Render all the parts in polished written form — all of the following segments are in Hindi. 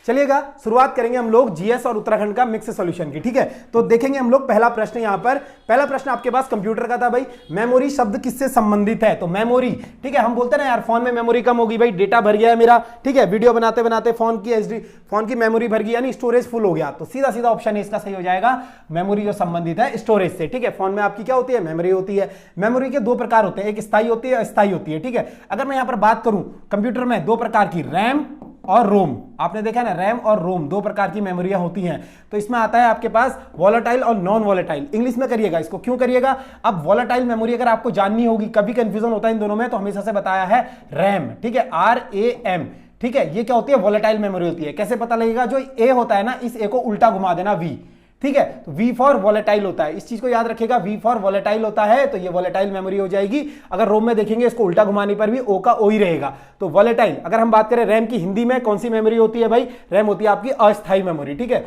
चलिएगा शुरुआत करेंगे हम लोग जीएस और उत्तराखंड का मिक्स सॉल्यूशन की। ठीक है, तो देखेंगे हम लोग पहला प्रश्न। यहां पर पहला प्रश्न आपके पास कंप्यूटर का था भाई, मेमोरी शब्द किससे संबंधित है? तो मेमोरी, ठीक है, हम बोलते हैं ना यार फोन में मेमोरी कम होगी, भाई डेटा भर गया है मेरा, ठीक है, वीडियो बनाते बनाते फोन की मेमोरी भर गई, यानी स्टोरेज फुल हो गया। तो सीधा सीधा ऑप्शन इसका सही हो जाएगा, मेमोरी जो संबंधित है स्टोरेज से। ठीक है, फोन में आपकी क्या होती है? मेमोरी होती है। मेमोरी के दो प्रकार होते हैं, एक स्थायी होती है, अस्थायी होती है। ठीक है, अगर मैं यहां पर बात करूं कंप्यूटर में दो प्रकार की, रैम और रोम, आपने देखा है ना, रैम और रोम दो प्रकार की मेमोरियां होती हैं। तो इसमें आता है आपके पास वॉलेटाइल और नॉन वॉलेटाइल। इंग्लिश में करिएगा इसको, क्यों करिएगा? अब वॉलेटाइल मेमोरी अगर आपको जाननी होगी, कभी कंफ्यूजन होता है इन दोनों में, तो हमेशा से बताया है रैम। ठीक है, RAM। ठीक है, ये क्या होती है? वॉलेटाइल मेमोरी होती है। कैसे पता लगेगा? जो ए होता है ना, इस ए को उल्टा घुमा देना, वी। ठीक है, तो V फॉर वॉलेटाइल होता है, इस चीज को याद रखिएगा, V फॉर वॉलेटाइल होता है, तो ये वॉलेटाइल मेमोरी हो जाएगी। अगर रोम में देखेंगे इसको उल्टा घुमाने पर भी O का O ही रहेगा, तो वॉलेटाइल। अगर हम बात करें रैम की, हिंदी में कौन सी मेमोरी होती है भाई? रैम होती है आपकी अस्थायी मेमोरी। ठीक है,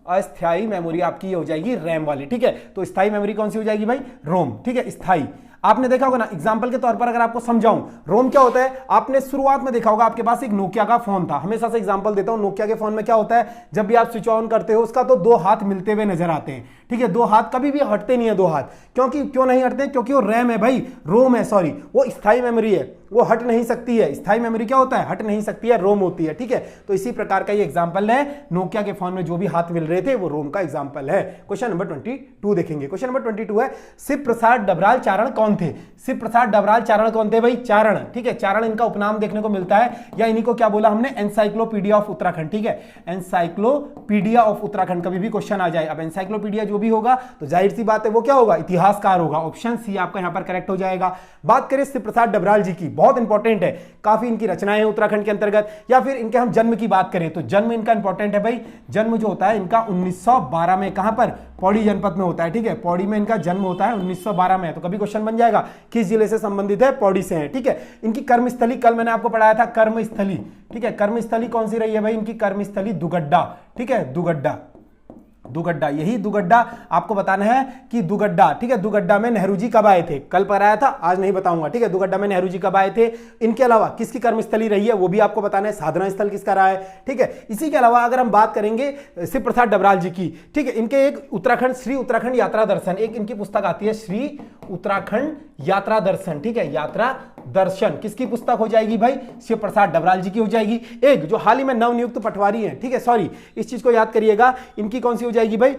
अस्थायी मेमोरी आपकी हो जाएगी रैम वाली। ठीक है, तो स्थायी मेमोरी कौन सी हो जाएगी भाई? रोम। ठीक है, स्थायी। आपने देखा होगा ना, एग्जांपल के तौर पर अगर आपको समझाऊं, रोम क्या होता है, आपने शुरुआत में देखा होगा, आपके पास एक नोकिया का फोन था। हमेशा से एग्जांपल देता हूं, नोकिया के फोन में क्या होता है, जब भी आप स्विच ऑन करते हो उसका तो दो हाथ मिलते हुए नजर आते हैं। ठीक है, दो हाथ कभी भी हटते नहीं है, दो हाथ। क्यों नहीं हटते? क्योंकि वो रैम है भाई, रोम है, सॉरी, वो स्थायी मेमोरी है, वो हट नहीं सकती है। स्थायी मेमोरी क्या होता है? हट नहीं सकती है, रोम होती है। ठीक है, तो इसी प्रकार का ये एग्जांपल है, नोकिया के फोन में जो भी हाथ मिल रहे थे वो रोम का एग्जांपल है। क्वेश्चन नंबर 22 देखेंगे। क्वेश्चन नंबर 22 है, शिव प्रसाद डबराल चारण कौन थे? शिव प्रसाद डबराल चारण कौन थे भाई? चारण। ठीक है, चारण इनका उपनाम देखने को मिलता है, या इन्हीं को क्या बोला हमने? Encyclopedia of Uttarakhand. ठीक है, एनसाइक्लोपीडिया ऑफ उत्तराखंड कभी भी क्वेश्चन आ जाए, अब एनसाइक्लोपीडिया जो भी होगा तो जाहिर सी बात है वो क्या होगा? इतिहासकार होगा। ऑप्शन सी आपका यहां पर करेक्ट हो जाएगा। बात करें शिव प्रसाद डबराल जी की, बहुत इंपॉर्टेंट है, काफी इनकी रचनाएं हैं उत्तराखंड के अंतर्गत। या फिर इनके हम जन्म की बात करें तो जन्म इनका इंपॉर्टेंट है भाई। जन्म जो होता है इनका 1912 में, कहां पर? पौड़ी जनपद में होता है। ठीक है, पौड़ी में इनका जन्म होता है 1912 में। तो कभी क्वेश्चन बन जाएगा किस जिले से संबंधित है? पौड़ी से है। ठीक है, इनकी कर्मस्थली कल मैंने आपको पढ़ाया था, कर्मस्थली। ठीक है, कर्मस्थली कौन सी रही है भाई? इनकी कर्मस्थली दुगड्डा। ठीक है, दुगड्डा, यही दुगड्डा आपको बताना है कि दुगड्डा। ठीक है, दुगड्डा में नेहरू जी कब आए थे? कल पढ़ाया था, आज नहीं बताऊंगा। ठीक है, दुगड्डा में नेहरू जी कब आए थे? इनके अलावा किसकी कर्मस्थली रही है वो भी आपको बताना है, साधना स्थल किसका रहा है। ठीक है, इसी के अलावा अगर हम बात करेंगे शिव प्रसाद डबराल जी की, ठीक है, इनके एक उत्तराखंड, श्री उत्तराखंड यात्रा दर्शन, एक इनकी पुस्तक आती है, श्री उत्तराखंड यात्रा दर्शन। ठीक है, यात्रा दर्शन किसकी पुस्तक हो जाएगी भाई? शिव प्रसाद डबराल जी की हो जाएगी। एक जो हाल ही में नवनियुक्त पटवारी हैं, ठीक है, सॉरी, इस चीज को याद करिएगा, इनकी कौन सी हो जाएगी भाई?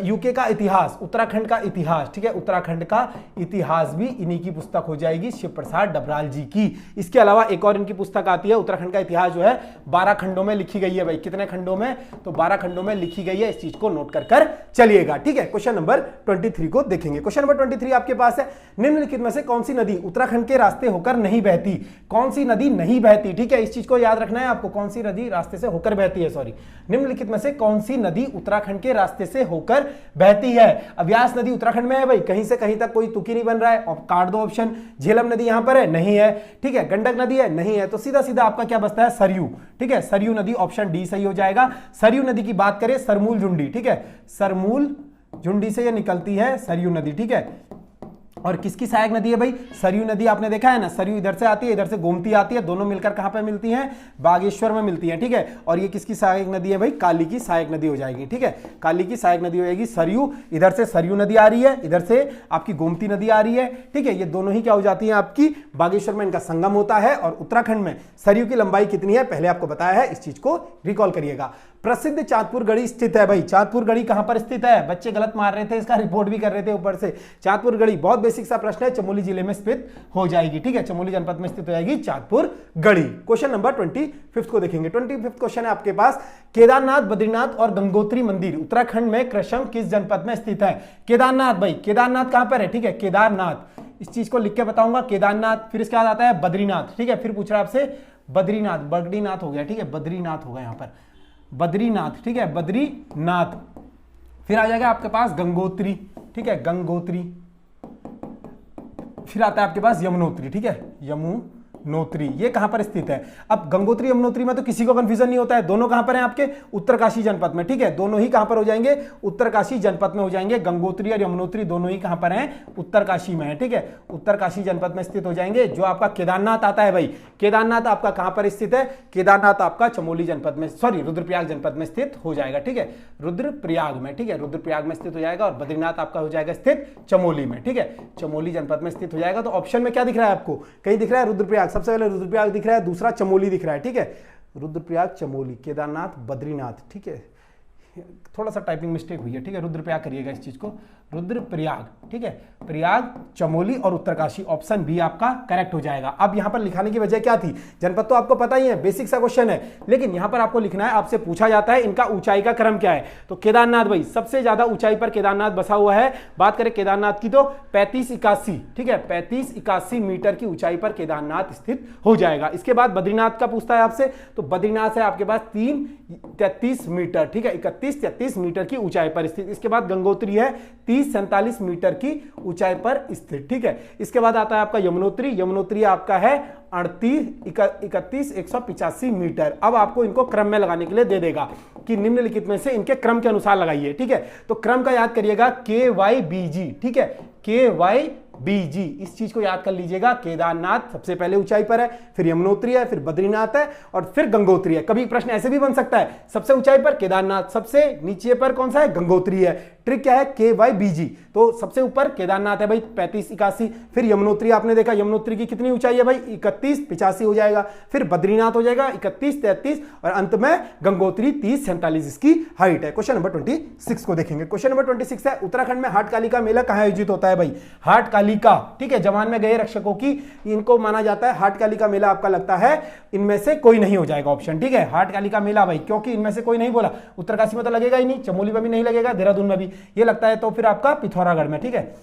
यूके का इतिहास, उत्तराखंड का इतिहास। ठीक है, उत्तराखंड का इतिहास भी इन्हीं की पुस्तक हो जाएगी, शिव प्रसाद डबराल जी की। इसके अलावा एक और इनकी पुस्तक आती है, उत्तराखंड का इतिहास जो है 12 खंडों में लिखी गई है भाई। कितने खंडों में? तो 12 खंडों में लिखी गई है, इस चीज को नोट कर चलिएगा। ठीक है, क्वेश्चन नंबर 23 को देखेंगे। क्वेश्चन नंबर 23 आपके पास है, निम्नलिखित में से कौन सी नदी उत्तराखंड के रास्ते होकर नहीं बहती? कौन सी नदी नहीं बहती? ठीक है, इस चीज को याद रखना है आपको, कौन सी नदी रास्ते से होकर बहती है, सॉरी, निम्नलिखित में से कौन सी नदी उत्तराखंड के रास्ते से होकर बहती है? अव्यास नदी उत्तराखंड में है भाई, कहीं से कहीं तक कोई तुकी नहीं बन रहा है, और काट दो ऑप्शन। झेलम नदी यहां पर है, नहीं है। ठीक है, गंडक नदी है, नहीं है। तो सीधा सीधा आपका क्या बचता है? सरयू। ठीक है, सरयू नदी, ऑप्शन डी सही हो जाएगा। सरयू नदी की बात करें, सरमूल झुंडी। ठीक है, सरमूल झुंडी से ये निकलती है सरयू नदी। ठीक है, और किसकी सहायक नदी है भाई? सरयू नदी। आपने देखा है ना, सरयू इधर से आती है, इधर से गोमती आती है, दोनों मिलकर कहां पे मिलती हैं? बागेश्वर में मिलती हैं। ठीक है, और ये किसकी सहायक नदी है भाई? काली की सहायक नदी हो जाएगी। ठीक है, काली की सहायक नदी हो जाएगी सरयू। इधर से सरयू नदी आ रही है, इधर से आपकी गोमती नदी आ रही है। ठीक है, ये दोनों ही क्या हो जाती है आपकी? बागेश्वर में इनका संगम होता है। और उत्तराखंड में सरयू की लंबाई कितनी है पहले आपको बताया है, इस चीज को रिकॉल करिएगा। प्रसिद्ध चांदपुर गढ़ी स्थित है भाई। चांदपुर गढ़ी कहां पर स्थित है? बच्चे गलत मार रहे थे, इसका रिपोर्ट भी कर रहे थे ऊपर से। चांदपुर गढ़ी बहुत बेसिक सा प्रश्न है, चमोली जिले में स्थित हो जाएगी। ठीक है, चमोली जनपद में स्थित हो जाएगी चांदपुर गढ़ी। क्वेश्चन नंबर 25 को देखेंगे। 25 क्वेश्चन है आपके पास, केदारनाथ, बद्रीनाथ और गंगोत्री मंदिर उत्तराखंड में क्रमशः किस जनपद में स्थित है? केदारनाथ भाई, केदारनाथ कहां पर है? ठीक है, केदारनाथ, इस चीज को लिख के बताऊंगा, केदारनाथ। फिर इसके बाद आता है बद्रीनाथ। ठीक है, फिर पूछ रहा है आपसे बद्रीनाथ, बद्रीनाथ हो गया। ठीक है, बद्रीनाथ होगा यहां पर, बद्रीनाथ। ठीक है, बद्रीनाथ। फिर आ जाएगा आपके पास गंगोत्री। ठीक है, गंगोत्री। फिर आता है आपके पास यमुनोत्री। ठीक है, यमुनोत्री, ये कहां पर स्थित है? अब गंगोत्री यमुनोत्री में तो किसी को कंफ्यूजन नहीं होता है, दोनों कहां पर हैं आपके? उत्तरकाशी जनपद में, ठीक है, दोनों ही कहां पर हो जाएंगे? उत्तरकाशी जनपद में हो जाएंगे। गंगोत्री और यमुनोत्री दोनों ही कहां पर हैं? उत्तरकाशी में है, ठीक है, उत्तरकाशी जनपद में स्थित हो जाएंगे। जो आपका केदारनाथ आता है भाई, केदारनाथ आपका कहां पर स्थित है? केदारनाथ आपका चमोली जनपद में, सॉरी रुद्रप्रयाग जनपद में स्थित हो जाएगा, ठीक है, रुद्रप्रयाग में, ठीक है, रुद्रप्रयाग में स्थित हो जाएगा। और बद्रीनाथ आपका हो जाएगा स्थित चमोली में, ठीक है, चमोली जनपद में स्थित हो जाएगा। तो ऑप्शन में क्या दिख रहा है आपको? कहीं दिख रहा है रुद्रप्रयाग, सबसे पहले रुद्रप्रयाग दिख रहा है, दूसरा चमोली दिख रहा है, ठीक है, रुद्रप्रयाग, चमोली, केदारनाथ, बद्रीनाथ, ठीक है, थोड़ा सा टाइपिंग मिस्टेक हुई है, ठीक है, रुद्रप्रयाग करिएगा इस चीज को, रुद्रप्रयाग, ठीक है, प्रयाग, चमोली और उत्तरकाशी, ऑप्शन बी आपका करेक्ट हो जाएगा। अब यहां पर लिखाने की वजह क्या थी? जनपद तो आपको पता ही है, बेसिक सा क्वेश्चन है, लेकिन यहां पर आपको लिखना है, आपसे पूछा जाता है इनका ऊंचाई का क्रम क्या है। तो केदारनाथ भाई सबसे ज्यादा ऊंचाई पर केदारनाथ बसा हुआ है। बात करें केदारनाथ की तो 3581, ठीक है, 3581 मीटर की ऊंचाई पर केदारनाथ स्थित हो जाएगा। इसके बाद बद्रीनाथ का पूछता है आपसे, तो बद्रीनाथ है आपके पास 333 मीटर, ठीक है, 3133 मीटर की ऊंचाई पर स्थित। इसके बाद गंगोत्री है 3047 मीटर की ऊंचाई पर स्थित, ठीक है। इसके बाद आता है आपका यमुनोत्री, यमुनोत्री आपका है 3185 मीटर। अब आपको इनको क्रम में लगाने के लिए दे देगा कि निम्नलिखित में से इनके क्रम के अनुसार लगाइए, ठीक है। तो क्रम का याद करिएगा KYBG, ठीक है, KYBG, इस चीज को याद कर लीजिएगा। केदारनाथ सबसे पहले ऊंचाई पर है, फिर यमुनोत्री है, फिर बद्रीनाथ है और फिर गंगोत्री है। कभी प्रश्न ऐसे भी बन सकता है, सबसे ऊंचाई पर केदारनाथ, सबसे नीचे पर कौन सा है? गंगोत्री है। ट्रिक क्या है? KYBG। तो सबसे ऊपर केदारनाथ है भाई 3581, फिर यमुनोत्री आपने देखा, यमुनोत्री की कितनी ऊंचाई है भाई? 3185 हो जाएगा, फिर बद्रीनाथ हो जाएगा 3133 और अंत में गंगोत्री 3047 इसकी हाइट है। क्वेश्चन नंबर 26 को देखेंगे। क्वेश्चन नंबर 26 है, उत्तराखंड में हाटकाली का मेला कहां आयोजित होता है भाई? हाटकाली का, ठीक है, जवान में गए रक्षकों की, इनको माना जाता है। हाटकाली का मेला आपका लगता है इनमें से कोई नहीं हो जाएगा ऑप्शन, ठीक है, हाटकाली का मेला भाई, क्योंकि इनमें से कोई नहीं बोला। उत्तरकाशी में तो लगेगा ही नहीं, चमोली में भी नहीं लगेगा, देहरादून में भी ये लगता है, तो फिर आपका पिथौरागढ़ में, ठीक है,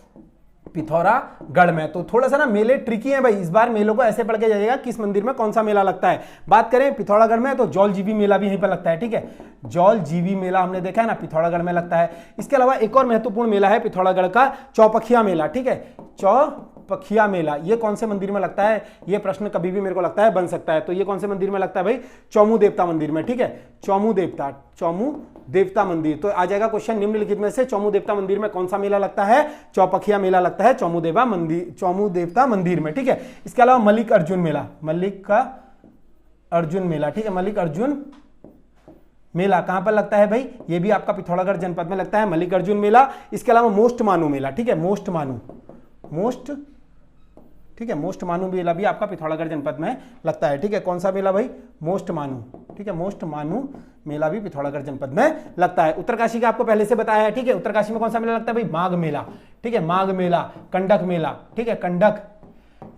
पिथौरागढ़ में। तो थोड़ा सा ना मेले ट्रिकी हैं भाई, इस बार मेलों को ऐसे पढ़ के जाइएगा किस मंदिर में कौन सा मेला लगता है। बात करें पिथौरागढ़ में तो जौल जीवी मेला भी यहीं पर लगता है, ठीक है, जौल जीवी मेला हमने देखा है ना, पिथौरागढ़ में लगता है। इसके अलावा एक और महत्वपूर्ण मेला है पिथौरागढ़ का, चौपखिया मेला, ठीक है, चौपखिया मेला। ये कौन से मंदिर में लगता है? ये प्रश्न कभी भी मेरे को लगता है बन सकता है। तो ये कौन से मंदिर में लगता है भाई? चौमू देवता मंदिर में, ठीक है, चौमू देवता मंदिर। तो आ जाएगा क्वेश्चन, निम्नलिखित में से चौमू देवता मंदिर में कौन सा मेला लगता है? चौपखिया मेला लगता है चौमू देवता मंदिर में, ठीक है। इसके अलावा मल्लिक अर्जुन मेला, ठीक है, मल्लिक अर्जुन मेला कहां पर लगता है भाई? ये भी आपका पिथौरागढ़ जनपद में लगता है, मल्लिक अर्जुन मेला। इसके अलावा मोस्ट मानू मेला, ठीक है, मोस्ट मानू मेला भी आपका पिथौरागढ़ जनपद में लगता है, ठीक है। कौन सा मेला भाई? मोस्ट मानू, ठीक है, मोस्ट मानू मेला भी पिथौरागढ़ जनपद में लगता है। उत्तरकाशी का आपको पहले से बताया है, ठीक है, उत्तरकाशी में कौन सा मेला लगता है भाई? माघ मेला, ठीक है, माघ मेला, कंडक मेला, ठीक है, कंडक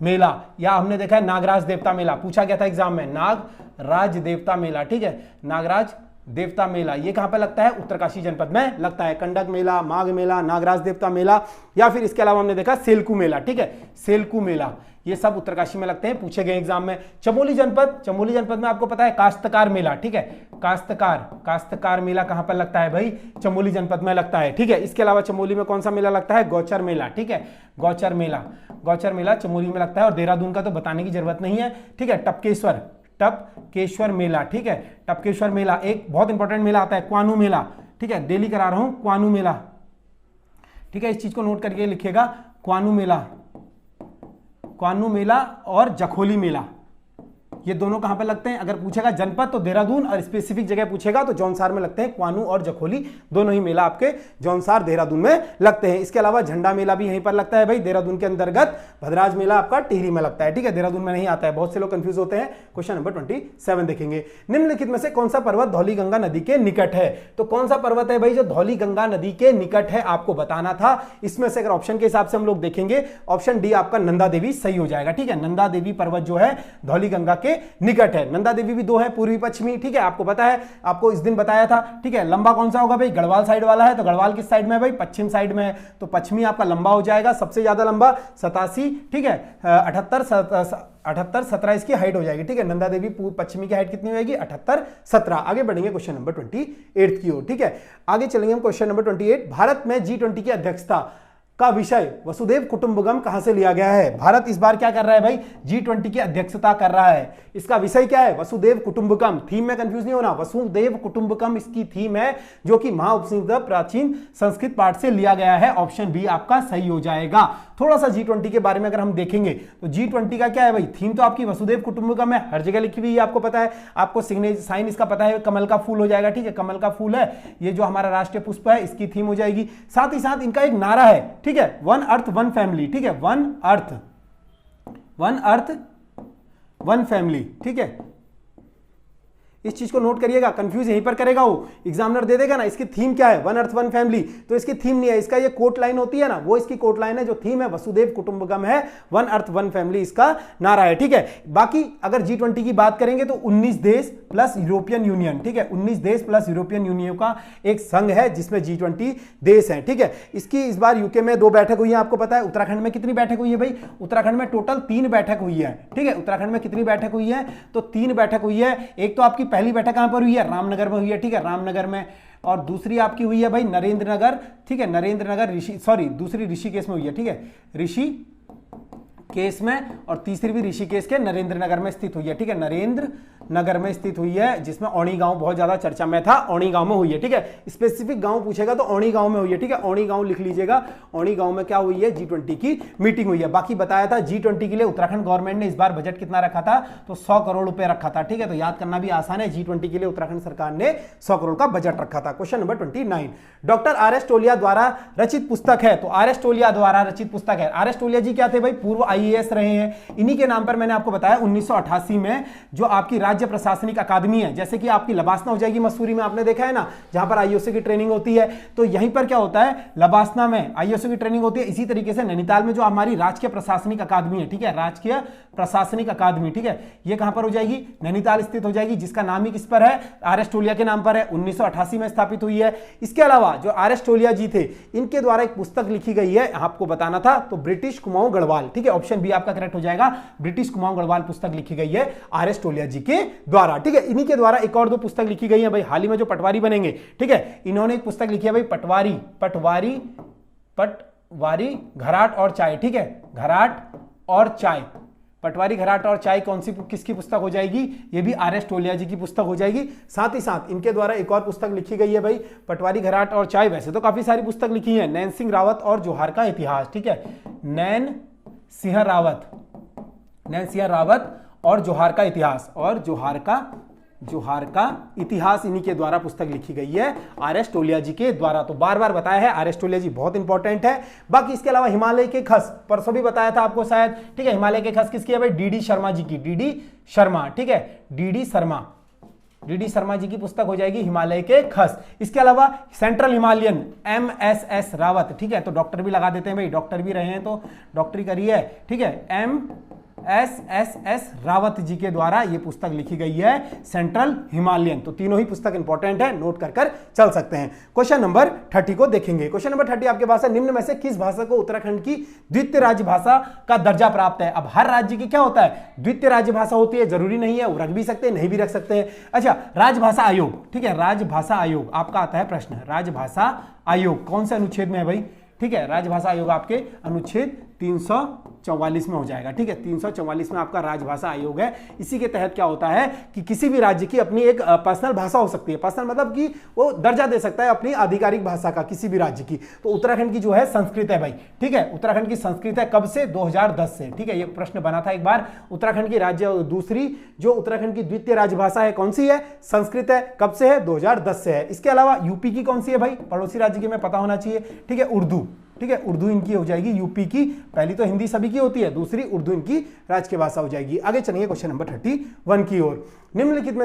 मेला, या हमने देखा है नागराज देवता मेला, पूछा गया था एग्जाम में, नागराज देवता मेला, ठीक है, नागराज देवता मेला, ये कहां पर लगता है? उत्तरकाशी जनपद में लगता है। कंडक मेला, माघ मेला, नागराज देवता मेला, या फिर इसके अलावा हमने देखा सेलकू मेला, ठीक है, सेलकू मेला, ये सब उत्तरकाशी में लगते हैं, पूछे गए एग्जाम में। चमोली जनपद में आपको पता है काश्तकार मेला, ठीक है, काश्तकार मेला कहां पर लगता है भाई? चमोली जनपद में लगता है, ठीक है। इसके अलावा चमोली में कौन सा मेला लगता है? गौचर मेला, ठीक है, गौचर मेला चमोली में लगता है। और देहरादून का तो बताने की जरूरत नहीं है, ठीक है, टपकेश्वर मेला, ठीक है, टपकेश्वर मेला। एक बहुत इंपॉर्टेंट मेला आता है क्वानू मेला, ठीक है, डेली करा रहा हूं, क्वानू मेला, ठीक है, इस चीज को नोट करके लिखिएगा, क्वानू मेला और जखोली मेला, ये दोनों कहां पर लगते हैं? अगर पूछेगा जनपद तो देहरादून, और स्पेसिफिक जगह पूछेगा तो जौनसार में लगते हैं। क्वानू और जखोली दोनों ही मेला आपके जौनसार देहरादून में लगते हैं। इसके अलावा झंडा मेला भी यहीं पर लगता है भाई, देहरादून के अंतर्गत। भद्राज मेला आपका टिहरी में लगता है, ठीक है, देहरादून में नहीं आता है, बहुत से लोग कंफ्यूज होते हैं। क्वेश्चन नंबर 27 देखेंगे। निम्नलिखित में से कौन सा पर्वत धौली गंगा नदी के निकट है? तो कौन सा पर्वत है भाई जो धौली गंगा नदी के निकट है, आपको बताना था। इसमें से अगर ऑप्शन के हिसाब से हम लोग देखेंगे, ऑप्शन डी आपका नंदा देवी सही हो जाएगा, ठीक है, नंदा देवी पर्वत जो है धौली गंगा के निकट है। नंदा देवी भी दो है, पूर्वी पश्चिमी, ठीक है, आपको पता है, आपको इस दिन बताया था, ठीक है। लंबा कौन सा होगा भाई? गढ़वाल साइड वाला है, तो गढ़वाल किस साइड में है भाई? पश्चिम साइड में है, तो पश्चिमी आपका लंबा हो जाएगा, सबसे ज्यादा लंबा 87, ठीक है, 78-17 इसकी हाइट हो जाएगी, ठीक है। नंदा देवी पश्चिमी की हाइट कितनी होगी? 78-17। आगे बढ़ेंगे क्वेश्चन नंबर 28 की ओर, ठीक है। आगे चलेंगे हम क्वेश्चन नंबर 28। भारत में G20 की अध्यक्षता का विषय वसुधैव कुटुंबकम कहां से लिया गया है? भारत इस बार क्या कर रहा है भाई? G20 की अध्यक्षता कर रहा है। इसका विषय क्या है? वसुधैव कुटुंबकम। थीम में कंफ्यूज नहीं होना, वसुधैव कुटुंबकम इसकी थीम है, जो कि महाउपनिषद प्राचीन संस्कृत पाठ से लिया गया है। ऑप्शन बी आपका सही हो जाएगा। थोड़ा सा G20 के बारे में अगर हम देखेंगे तो G20 का क्या है भाई? थीम तो आपकी वसुधैव कुटुंबकम है, हर जगह लिखी हुई है, आपको पता है। आपको साइन इसका पता है, कमल का फूल हो जाएगा, ठीक है, कमल का फूल है, ये जो हमारा राष्ट्रीय पुष्प है, इसकी थीम हो जाएगी। साथ ही साथ इनका एक नारा है, ठीक है, वन अर्थ वन फैमिली, ठीक है, वन अर्थ वन फैमिली, ठीक है। इस चीज को नोट करिएगा, कंफ्यूज यहीं पर करेगा वो, एग्जामिनर दे देगा ना। इसकी थीम क्या है? वन अर्थ वन फैमिली, तो इसकी थीम नहीं है, इसका ये कोट लाइन होती है ना, वो इसकी कोट लाइन है। जो थीम है वसुधैव कुटुंबकम है, वन अर्थ वन फैमिली इसका नारा है, ठीक है। बाकी अगर G20 की बात करेंगे तो 19 देश प्लस यूरोपियन यूनियन, ठीक है, 19 देश प्लस यूरोपियन यूनियन का एक संघ है जिसमें G20 देश है, ठीक है। इसकी इस बार यूके में 2 बैठक हुई है, आपको पता है। उत्तराखंड में कितनी बैठक हुई है भाई? उत्तराखंड में टोटल 3 बैठक हुई है, ठीक है। उत्तराखंड में कितनी बैठक हुई है? तो 3 बैठक हुई है। एक तो आपकी पहली बैठक कहां पर हुई है? रामनगर में हुई है, ठीक है, रामनगर में। और दूसरी आपकी हुई है भाई नरेंद्र नगर, ठीक है, नरेंद्र नगर दूसरी ऋषिकेश में हुई है, ठीक है, ऋषिकेश में। और तीसरी भी ऋषिकेश के नरेंद्र नगर में स्थित हुई है, ठीक है, नरेंद्र नगर में स्थित हुई है, जिसमें औनी गांव बहुत ज्यादा चर्चा में था। औनी गांव में हुई है, ठीक है। स्पेसिफिक गांव पूछेगा तो औनी गांव में हुई है, ठीक है, औनी गांव लिख लीजिएगा। औनी गांव में क्या हुई है? G20 की मीटिंग हुई है। बाकी बताया था G20 के लिए उत्तराखंड गवर्नमेंट ने इस बार बजट कितना रखा था? तो 100 करोड़ रुपए रखा था, ठीक है। तो याद करना भी आसान है, G20 के लिए उत्तराखंड सरकार ने 100 करोड़ का बजट रखा था। Question number 29, doctor R.S. टोलिया द्वारा रचित पुस्तक है। तो R.S. टोलिया द्वारा रचित पुस्तक है। R.S. टोलिया जी क्या थे भाई? पूर्व IAS रहे हैं। इन्हीं के नाम पर मैंने आपको बताया 1988 में जो आपकी राज्य प्रशासनिक अकादमी है, जैसे कि आपकी लबासना हो जाएगी मसूरी में, आपने देखा है ना, जहां पर IOC की ट्रेनिंग होती है। तो यहीं पर क्या होता है? लबासना में IOC की ट्रेनिंग होती है। इसी तरीके से नैनीताल में जो हमारी राजकीय प्रशासनिक अकादमी है, ठीक है, राजकीय प्रशासनिक अकादमी, ठीक है, ये कहां पर हो जाएगी? नैनीताल स्थित हो जाएगी, जिसका नाम ही किस पर है? R.S. टोलिया के नाम पर है। 1988 में स्थापित हुई है। इसके अलावा जो R.S. टोलिया जी थे, इनके द्वारा एक पुस्तक लिखी गई है, आपको बताना था, तो ब्रिटिश कुमाऊं गढ़वाल, ठीक है, ऑप्शन बी आपका करेक्ट हो जाएगा। ब्रिटिश कुमाऊं गढ़वाल पुस्तक लिखी गई है R.S. टोलिया जी के द्वारा, ठीक है। इन्हीं के द्वारा एक और 2 पुस्तक लिखी गई है भाई, हाल ही में जो पटवारी बनेंगे, ठीक है, इन्होंने एक पुस्तक लिखी है भाई, पटवारी घराट और चाय, ठीक है, घराट और चाय। पटवारी घराट और चाय कौन सी किसकी पुस्तक हो जाएगी? ये भी R.S. टोलिया जी की पुस्तक हो जाएगी। साथ ही साथ इनके द्वारा एक और पुस्तक लिखी गई है भाई, पटवारी घराट और चाय। वैसे तो काफी सारी पुस्तक लिखी है, नैन सिंह रावत और जोहार का इतिहास, ठीक है, नैन सिंह रावत और जोहार का इतिहास, और जोहार का इतिहास इन्हीं के द्वारा पुस्तक लिखी गई है R.S. टोलिया जी के द्वारा। तो बार बार बताया है R.S. टोलिया जी बहुत इंपॉर्टेंट है। बाकी इसके अलावा हिमालय के खस, परसों भी बताया था आपको शायद, ठीक है, हिमालय के खस किसकी है भाई? D.D. शर्मा जी की, D.D. शर्मा, ठीक है, D.D. शर्मा जी की पुस्तक हो जाएगी हिमालय के खस। इसके अलावा सेंट्रल हिमालयन M.S.S. रावत, ठीक है, तो डॉक्टर भी लगा देते हैं भाई, डॉक्टर भी रहे हैं तो डॉक्टरी करी है, ठीक है, M.S.S. रावत जी के द्वारा यह पुस्तक लिखी गई है सेंट्रल हिमालयन। तो तीनों ही पुस्तक इंपॉर्टेंट है, नोट कर चल सकते हैं। क्वेश्चन नंबर 30 को देखेंगे। क्वेश्चन नंबर 30 आपके पास है, निम्न में से किस भाषा को उत्तराखंड की द्वितीय राजभाषा का दर्जा प्राप्त है? अब हर राज्य की क्या होता है? द्वितीय राजभाषा होती है, जरूरी नहीं है, वो रख भी सकते हैं, नहीं भी रख सकते हैं। अच्छा, राजभाषा आयोग, ठीक है, राजभाषा आयोग आपका आता है प्रश्न। राजभाषा आयोग कौन से अनुच्छेद में है भाई? ठीक है, राजभाषा आयोग आपके अनुच्छेद 344 में हो जाएगा, ठीक है, 344 में आपका राजभाषा आयोग है। इसी के तहत क्या होता है कि किसी भी राज्य की अपनी एक पर्सनल भाषा हो सकती है। पर्सनल मतलब कि वो दर्जा दे सकता है अपनी आधिकारिक भाषा का किसी भी राज्य की। तो उत्तराखंड की जो है संस्कृत है भाई, ठीक है, उत्तराखंड की संस्कृत है। कब से? 2010 से, ठीक है, ये प्रश्न बना था एक बार। उत्तराखंड की राज्य दूसरी जो उत्तराखंड की द्वितीय राजभाषा है कौन सी है? संस्कृत है। कब से है? 2010 से है। इसके अलावा यूपी की कौन सी है भाई? पड़ोसी राज्य की में पता होना चाहिए, ठीक है, उर्दू, ठीक है, उर्दू इनकी हो जाएगी यूपी की। पहली तो हिंदी सभी की होती है, दूसरी उर्दू इनकी राजकीय भाषा हो जाएगी। आगे चलेंगे क्वेश्चन नंबर 31 की ओर। निम्नलिखित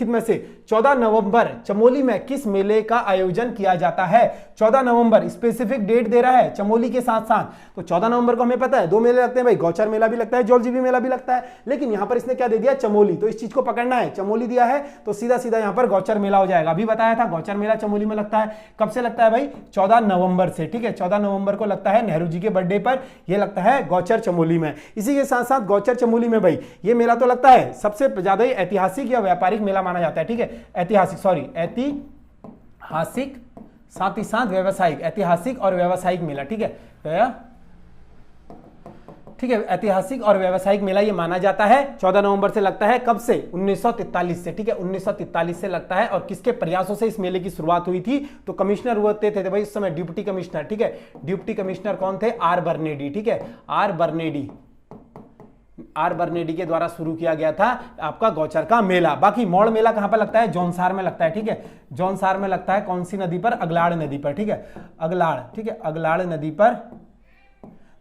में से 14 नवंबर चमोली में किस मेले का आयोजन किया जाता है? 14 नवंबर स्पेसिफिक डेट दे रहा है चमोली के साथ साथ। तो 14 नवंबर को हमें पता है 2 मेले लगते हैं भाई, गौचर मेला भी लगता है, जौलजीबी मेला भी लगता है, लेकिन यहां पर इसने क्या दे दिया? चमोली। तो इस चीज को पकड़ना है, चमोली दिया है तो सीधा सीधा यहां पर गौचर मेला हो जाएगा। अभी बताया था गौचर मेला चमोली में लगता है। कब से लगता है भाई? 14 नवंबर से, ठीक है, 14 नवंबर को लगता है नेहरू जी के बर्थडे पर। यह लगता है गौचर चमोली में। इसी के साथ साथ गौचर चमोली में भाई ये मेला तो लगता है, सबसे ज्यादा ऐतिहासिक या व्यापारिक मेला माना जाता है, ठीक है, ऐतिहासिक साथ ही साथ व्यवसायिक, ऐतिहासिक और व्यवसायिक मेला, ठीक है, ठीक है, ऐतिहासिक और व्यवसायिक मेला ये माना जाता है। 14 नवंबर से लगता है, कब से? 1943 से, ठीक है, 1943 से लगता है। और किसके प्रयासों से इस मेले की शुरुआत हुई थी? तो कमिश्नर हुए थे भाई उस समय डिप्टी कमिश्नर, ठीक है, डिप्टी कमिश्नर कौन थे? आर बर्नेडी, ठीक है, आर बर्नेडी के द्वारा शुरू किया गया था आपका गौचर का मेला। बाकी मौड़ मेला कहां पर लगता है? जौनसार में लगता है, ठीक है, जौनसार में लगता है। कौन सी नदी पर? अगलाड़ नदी पर, ठीक है, अगलाड़, ठीक है, अगलाड़ नदी पर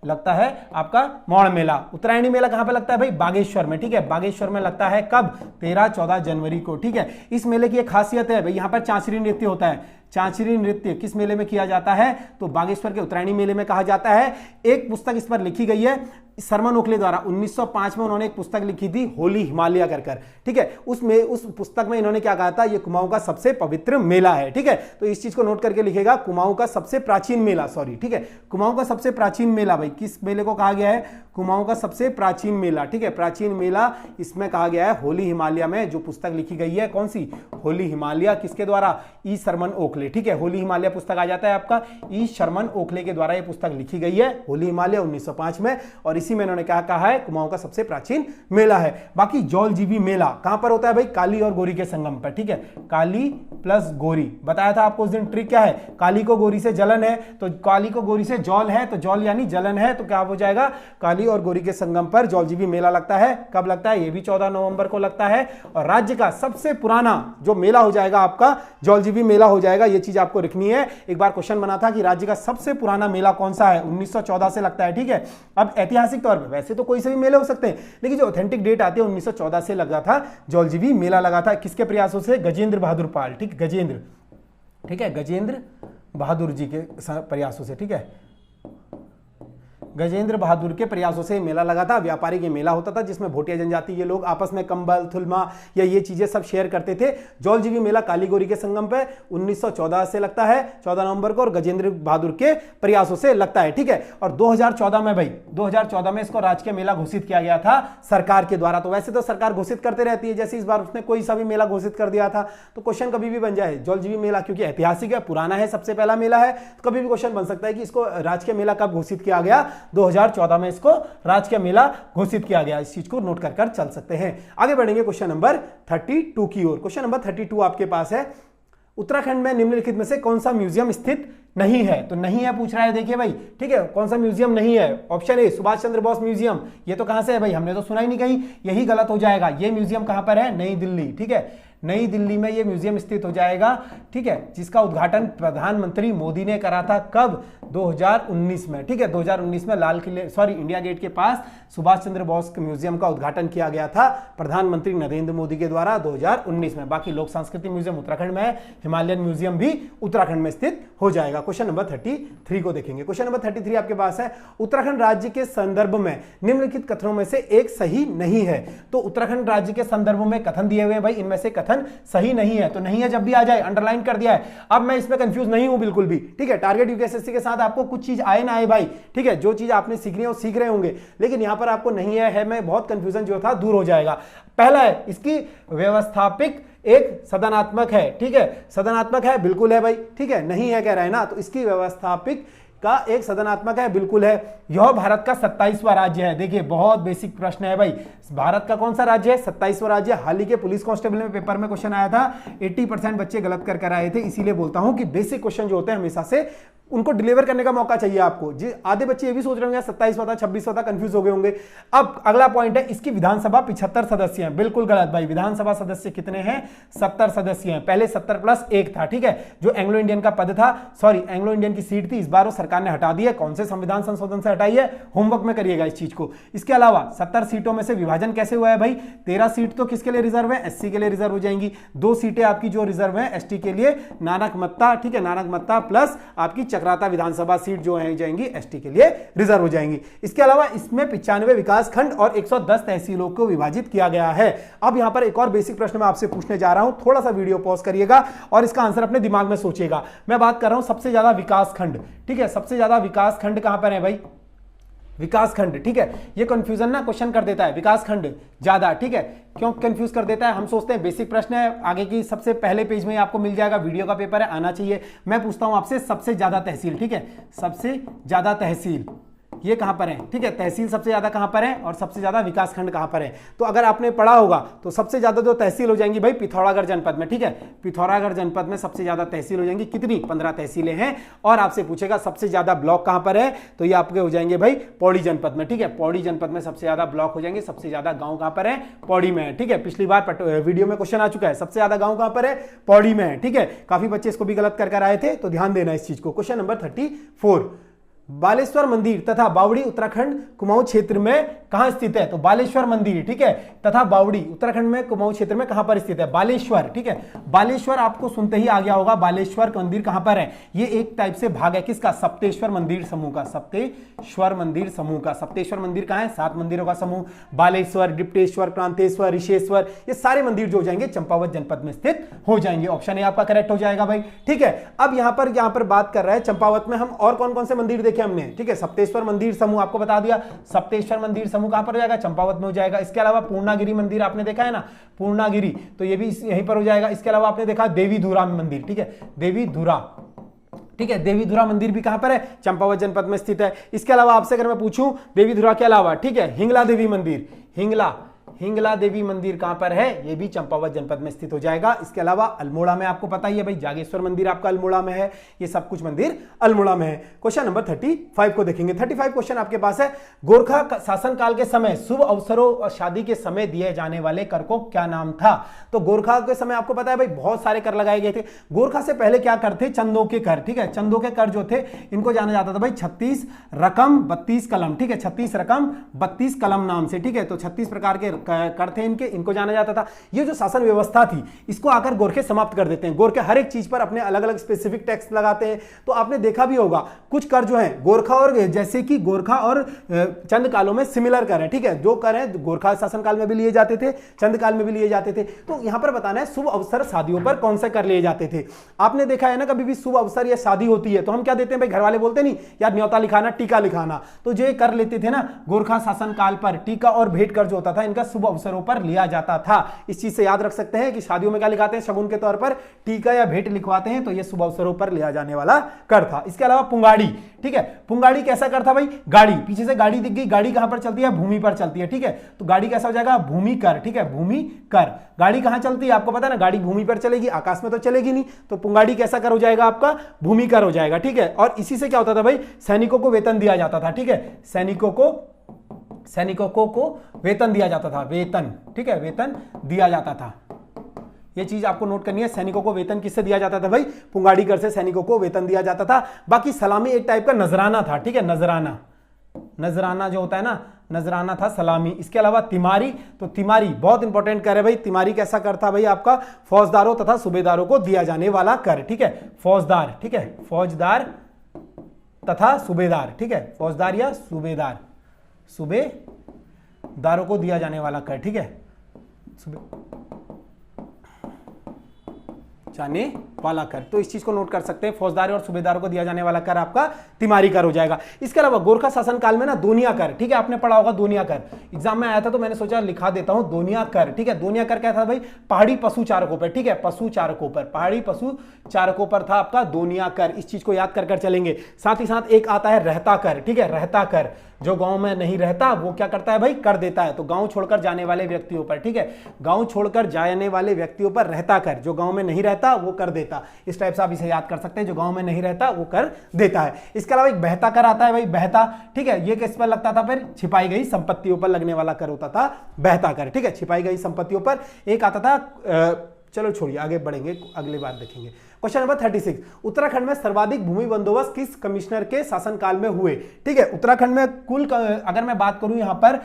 लगता है आपका मौड़ मेला। उत्तरायणी मेला कहां पे लगता है भाई? बागेश्वर में, ठीक है, बागेश्वर में लगता है। कब? 13-14 जनवरी को, ठीक है। इस मेले की एक खासियत है भाई, यहां पर चांचरी नृत्य होता है। चांचरी नृत्य किस मेले में किया जाता है? तो बागेश्वर के उत्तरायणी मेले में कहा जाता है। एक पुस्तक इस पर लिखी गई है शर्मन ओखले द्वारा, 1905 में उन्होंने एक पुस्तक लिखी थी होली हिमालय कर, ठीक है। उसमें उस पुस्तक में इन्होंने क्या कहा था? ये कुमाऊं का सबसे पवित्र मेला है, ठीक है। तो इस चीज को नोट करके लिखेगा, कुमाऊं का सबसे प्राचीन मेला, सॉरी, ठीक है, कुमाऊं का सबसे प्राचीन मेला। भाई किस मेले को कहा गया है? कुमाऊं का सबसे प्राचीन मेला, ठीक है, प्राचीन मेला इसमें कहा गया है होली हिमालय में। जो पुस्तक लिखी गई है कौन सी? होली हिमालय, किसके द्वारा? ई शर्मन ओखले, ठीक है, होली हिमालय पुस्तक आ जाता है आपका ई शर्मन ओखले के द्वारा। ये पुस्तक लिखी गई है होली हिमालय 1905 में, और इसी में इन्होंने क्या कहा है? कुमाऊं का सबसे प्राचीन मेला है। बाकी जौलजीबी मेला कहां पर होता है भाई? काली और गोरी के संगम पर, ठीक है, काली प्लस गोरी। बताया था आपको उस दिन ट्रिक क्या है? काली को गोरी से जलन है, तो काली को गोरी से जौल है, तो जौल यानी जलन है, तो क्या हो जाएगा? काली और गोरी के संगम पर जौलजीबी मेला लगता है। कब लगता है? ये भी 14 नवंबर को लगता है। और राज्य का सबसे पुराना जो मेला हो जाएगा आपका जौलजीबी मेला हो जाएगा। ये चीज आपको लिखनी है। एक बार क्वेश्चन बना था कि राज्य का सबसे पुराना मेला कौन सा है? 1914 से लगता है, ठीक है। अब ऐतिहासिक तौर पर वैसे तो कोई से भी मेले हो सकते हैं, लेकिन जो ऑथेंटिक डेट आती है 1914 से लगा था जौलजीबी मेला लगा था। किसके प्रयासों से? गजेंद्र बहादुर पाल, ठीक, गजेंद्र, ठीक है, गजेंद्र बहादुर जी के प्रयासों से, ठीक है, गजेंद्र बहादुर के प्रयासों से मेला लगा था। व्यापारिक ये मेला होता था जिसमें भोटिया जनजाति के लोग आपस में कंबल, थुलमा या ये चीजें सब शेयर करते थे। जौलजीबी मेला काली गोरी के संगम पे 1914 से लगता है 14 नवंबर को, और गजेंद्र बहादुर के प्रयासों से लगता है, ठीक है। और 2014 में भाई 2014 में इसको राजकीय मेला घोषित किया गया था सरकार के द्वारा। तो वैसे तो सरकार घोषित करते रहती है, जैसे इस बार उसने कोई सा भी मेला घोषित कर दिया था। तो क्वेश्चन कभी भी बन जाए जौलजीबी मेला, क्योंकि ऐतिहासिक है, पुराना है, सबसे पहला मेला है, तो कभी भी क्वेश्चन बन सकता है कि इसको राजकीय मेला कब घोषित किया गया? 2014 में इसको राजकीय मेला घोषित किया गया। इस चीज को नोट कर चल सकते हैं। आगे बढ़ेंगे क्वेश्चन नंबर 32 की ओर। क्वेश्चन नंबर 32 आपके पास है, उत्तराखंड में निम्नलिखित में से कौन सा म्यूजियम स्थित नहीं है? तो नहीं है पूछ रहा है, देखिए भाई, ठीक है, कौन सा म्यूजियम नहीं है? Option A Subhash Chandra Bose museum. ये तो कहां से है भाई? हमने तो सुना ही नहीं कहीं, यही गलत हो जाएगा। ये म्यूजियम कहां पर है? नई दिल्ली, ठीक है, नई दिल्ली में ये म्यूजियम स्थित हो जाएगा, ठीक है, जिसका उद्घाटन प्रधानमंत्री मोदी ने करा था। कब? 2019 में, ठीक है, 2019 में लाल किले, सॉरी, इंडिया गेट के पास सुभाष चंद्र बोस म्यूजियम का उद्घाटन किया गया था प्रधानमंत्री नरेंद्र मोदी के द्वारा 2019 में। बाकी लोक संस्कृति म्यूजियम उत्तराखंड में है, हिमालयन म्यूजियम भी उत्तराखंड में स्थित हो जाएगा। क्वेश्चन नंबर 33 को देखेंगे। क्वेश्चन नंबर 33 आपके पास है, उत्तराखंड राज्य के संदर्भ में निम्नलिखित कथनों में से एक सही नहीं है। तो उत्तराखंड राज्य के संदर्भ में कथन दिए हुए हैं भाई, इनमें से कथन सही नहीं है। तो नहीं है जब भी आ जाए अंडरलाइन कर दिया है। अब मैं इसमें कंफ्यूज नहीं हूं बिल्कुल भी, ठीक है। टारगेट यूपीएससी के साथ आपको कुछ चीज आए ना आए भाई, ठीक है, जो चीज आपने सीखनी है वो सीख रहे होंगे, लेकिन यहां पर आपको नहीं है मैं बहुत कंफ्यूजन जो था दूर हो जाएगा। पहला है, इसकी व्यवस्थापिक एक सदनात्मक है, ठीक है, सदनात्मक है, बिल्कुल है भाई, ठीक है, नहीं है कह रहा है ना, तो इसकी व्यवस्थापिक का एक सदनात्मक है, बिल्कुल है। यह भारत का 27वां राज्य है। देखिए बहुत बेसिक प्रश्न है भाई, भारत का कौन सा राज्य है? 27वां राज्य। हाल ही के पुलिस कांस्टेबल में पेपर में क्वेश्चन आया था, 80% बच्चे गलत कर आए थे। इसीलिए बोलता हूं कि बेसिक क्वेश्चन जो होते हैं हमेशा से उनको डिलीवर करने का मौका चाहिए आपको। आधे बच्चे ये भी सोच रहे होंगे 27वां था 26वां था, कंफ्यूज हो गए होंगे। अब अगला पॉइंट है, इसकी विधानसभा 75 सदस्य हैं। बिल्कुल गलत भाई, विधानसभा सदस्य कितने हैं? 70 सदस्य हैं। पहले 70 प्लस 1 था, ठीक है, जो एंग्लो इंडियन का पद था, सॉरी एंग्लो इंडियन की सीट थी, इस बार वो सरकार ने हटा दी है। कौन से संविधान संशोधन से हटाई है? होमवर्क में करिएगा इस चीज को। इसके अलावा 70 सीटों में से विभाजन कैसे हुआ है भाई? 13 सीट तो किसके लिए रिजर्व है? एससी के लिए रिजर्व हो जाएंगी। 2 सीटें आपकी जो रिजर्व है एसटी के लिए, नानक मत्ता, ठीक है, नानक मत्ता प्लस आपकी चक्राता विधानसभा सीट जो है जाएंगी एसटी के लिए रिजर्व हो जाएंगी। इसके अलावा इसमें 95 विकास खंड और 110 तहसीलों को विभाजित किया गया है। अब यहां पर एक और बेसिक प्रश्न मैं आपसे पूछने जा रहा हूं, थोड़ा सा वीडियो पॉज करिएगा और इसका आंसर अपने दिमाग में सोचिएगा। मैं बात कर रहा हूं सबसे ज्यादा विकास खंड, ठीक है, सबसे ज्यादा विकास खंड कहां पर है भाई? विकासखंड, ठीक है। ये कंफ्यूजन ना क्वेश्चन कर देता है, विकासखंड ज्यादा, ठीक है। क्यों कंफ्यूज कर देता है? हम सोचते हैं बेसिक प्रश्न है, आगे की सबसे पहले पेज में आपको मिल जाएगा, वीडियो का पेपर है, आना चाहिए। मैं पूछता हूं आपसे सबसे ज्यादा तहसील, ठीक है, सबसे ज्यादा तहसील ये कहां पर है, ठीक है। तहसील सबसे ज्यादा कहां पर है और सबसे ज्यादा विकासखंड कहां पर है? तो अगर आपने पढ़ा होगा तो सबसे ज्यादा जो तहसील हो जाएंगी भाई पिथौरागढ़ जनपद में, ठीक है। पिथौरागढ़ जनपद में सबसे ज्यादा तहसील हो जाएंगी, कितनी? 15 तहसीलें हैं। और आपसे पूछेगा सबसे ज्यादा ब्लॉक कहां पर है, तो ये आपके हो जाएंगे भाई पौड़ी जनपद में, ठीक है। पौड़ी जनपद में सबसे ज्यादा ब्लॉक हो जाएंगे। सबसे ज्यादा गांव कहां पर है? पौड़ी में है, ठीक है। पिछली बार वीडियो में क्वेश्चन आ चुका है, सबसे ज्यादा गांव कहां पर है? पौड़ी में है, ठीक है। काफी बच्चे इसको भी गलत कर आए थे, तो ध्यान देना इस चीज को। क्वेश्चन नंबर 34, बालेश्वर मंदिर तथा बावड़ी उत्तराखंड कुमाऊं क्षेत्र में कहां स्थित है? तो बालेश्वर मंदिर, ठीक है, तथा बावड़ी उत्तराखंड में कुमाऊं क्षेत्र में कहां पर स्थित है? बालेश्वर, ठीक है। बालेश्वर आपको सुनते ही आ गया होगा, बालेश्वर मंदिर कहां पर है? ये एक टाइप से भाग है किसका? सप्तेश्वर मंदिर समूह का, सप्तेश्वर मंदिर समूह का। सप्तेश्वर मंदिर कहां है? 7 मंदिरों का समूह। बालेश्वर, डिप्टेश्वर, क्रांतेश्वर, ऋषेश्वर, ये सारे मंदिर जो हो जाएंगे चंपावत जनपद में स्थित हो जाएंगे। ऑप्शन ए आपका करेक्ट हो जाएगा भाई, ठीक है। अब यहां पर बात कर रहा है चंपावत में हम और कौन कौन से मंदिर देखे हमने, ठीक है। सप्तेश्वर मंदिर समूह आपको बता दिया, सप्तेश्वर मंदिर समूह कहां पर हो जाएगा? चंपावत में हो जाएगा। इसके अलावा पूर्णागिरी मंदिर आपने देखा है ना, पूर्णागिरी, तो ये भी यहीं पर हो जाएगा। इसके अलावा आपने देखा देवीधुरा मंदिर, ठीक है, देवीधुरा, ठीक है। देवीधुरा मंदिर भी कहां पर है? चंपावत जनपद में स्थित है। इसके अलावा आपसे अगर मैं पूछूं देवीधुरा के अलावा, ठीक है, हिंगला देवी मंदिर, हिंगला देवी मंदिर कहां पर है? ये भी चंपावत जनपद में स्थित हो जाएगा। इसके अलावा अल्मोड़ा में आपको पता ही है भाई, जागेश्वर मंदिर आपका अल्मोड़ा में है, ये सब कुछ मंदिर अल्मोड़ा में है। क्वेश्चन नंबर 35 को देखेंगे। 35 क्वेश्चन आपके पास है, गोरखा शासनकाल के समय शुभ अवसरों और शादी के समय दिए जाने वाले कर को क्या नाम था? तो गोरखा के समय आपको पता है भाई बहुत सारे कर लगाए गए थे। गोरखा से पहले क्या कर थे? चंदों के कर, ठीक है। चंदों के कर जो थे इनको जाना जाता था भाई 36 रकम 32 कलम, ठीक है, 36 रकम 32 कलम नाम से, ठीक है। तो 36 प्रकार के कर थे इनको जाना जाता था। ये जो शासन व्यवस्था थी इसको आकर गोरखे समाप्त कर देते हैं। गोरखे हर एक चीज पर अपने अलग अलग स्पेसिफिक टैक्स लगाते हैं। तो आपने देखा भी होगा कुछ कर जो है गोरखा और जैसे कि गोरखा और चंद कालों में सिमिलर कर है, ठीक है। जो कर है गोरखा शासन काल में भी लिए जाते थे, चंद काल में भी लिए जाते थे। तो यहां पर बताना है शुभ अवसर शादियों पर कौन से कर लिए जाते थे। आपने देखा है ना कभी भी शुभ अवसर या शादी होती है तो हम क्या देते हैं भाई, घर वाले बोलते नहीं यार न्योता लिखाना, टीका लिखाना। तो जो कर लेते थे ना गोरखा शासन काल पर, टीका और भेंट कर जो होता था इनका शुभ अवसरों पर लिया जाता था। इस चीज से याद रख सकते हैं कि शादियों में क्या लिखाते हैं, शगुन के तौर पर टीका या भेंट लिखवाते हैं, तो यह शुभ अवसरों पर लिया जाने वाला कर था। इसके अलावा पुंगाड़ी, ठीक है। पुंगाड़ी कैसा कर था भाई? गाड़ी, पीछे से गाड़ी दिख गई, गाड़ी कहां पर चलती है? भूमि पर चलती है, ठीक है। तो गाड़ी कैसा हो जाएगा? भूमि कर, ठीक है, भूमि कर। गाड़ी कहां चलती है आपको पता है ना, गाड़ी भूमि पर चलेगी, आकाश में तो चलेगी नहीं। तो पुंगाड़ी कैसा कर हो जाएगा आपका? भूमि कर हो जाएगा, ठीक है। और इसी से क्या होता था भाई, सैनिकों को वेतन दिया जाता था, ठीक है। सैनिकों को वेतन दिया जाता था, वेतन, ठीक है, वेतन दिया जाता था। ये चीज आपको नोट करनी है, सैनिकों को वेतन किससे दिया जाता था भाई? पुंगाड़ी कर से सैनिकों को वेतन दिया जाता था। बाकी सलामी एक टाइप का नजराना था, ठीक है, नजराना जो होता है ना, नजराना था सलामी। इसके अलावा तिमारी, तो तिमारी बहुत इंपॉर्टेंट कर है भाई। तिमारी कैसा कर था भाई आपका? फौजदारों तथा सूबेदारों को दिया जाने वाला कर, ठीक है। फौजदार, ठीक है, फौजदार तथा सूबेदार, ठीक है, फौजदार या सूबेदारों को दिया जाने वाला कर, ठीक है, जाने वाला कर। तो इस चीज को नोट कर सकते हैं, फौजदार और सूबेदारों को दिया जाने वाला कर आपका तिमारी कर हो जाएगा। इसके अलावा गोरखा शासन काल में ना दोनिया कर, ठीक है, आपने पढ़ा होगा दोनिया कर, एग्जाम में आया था तो मैंने सोचा लिखा देता हूं दोनिया कर, ठीक है। दोनिया कर क्या था भाई? पहाड़ी पशु चारकों पर, ठीक है, पशु चारकों पर, पहाड़ी पशु चारकों पर था आपका दोनिया कर। इस चीज को याद कर चलेंगे। साथ ही साथ एक आता है रहता कर, ठीक है, रहता कर। जो गांव में नहीं रहता वो क्या करता है भाई? कर देता है। तो गांव छोड़कर जाने वाले व्यक्तियों पर, ठीक है, गांव छोड़कर जाने वाले व्यक्तियों पर रहता कर। जो गांव में नहीं रहता वो कर देता। इस टाइप से आप इसे याद कर सकते हैं, जो गांव में नहीं रहता वो कर देता है। इसके अलावा एक बहता कर आता है भाई, बहता, ठीक है, ये किस पर लगता था फिर? छिपाई गई संपत्तियों पर लगने वाला कर होता था बहता कर, ठीक है, छिपाई गई संपत्तियों पर। एक आता था, चलो छोड़िए आगे बढ़ेंगे, अगली बार देखेंगे। क्वेश्चन नंबर 36, उत्तराखंड में सर्वाधिक भूमि बंदोबस्त किस कमिश्नर के शासनकाल में हुए? ठीक है, उत्तराखंड में कुल अगर मैं बात करूं यहां पर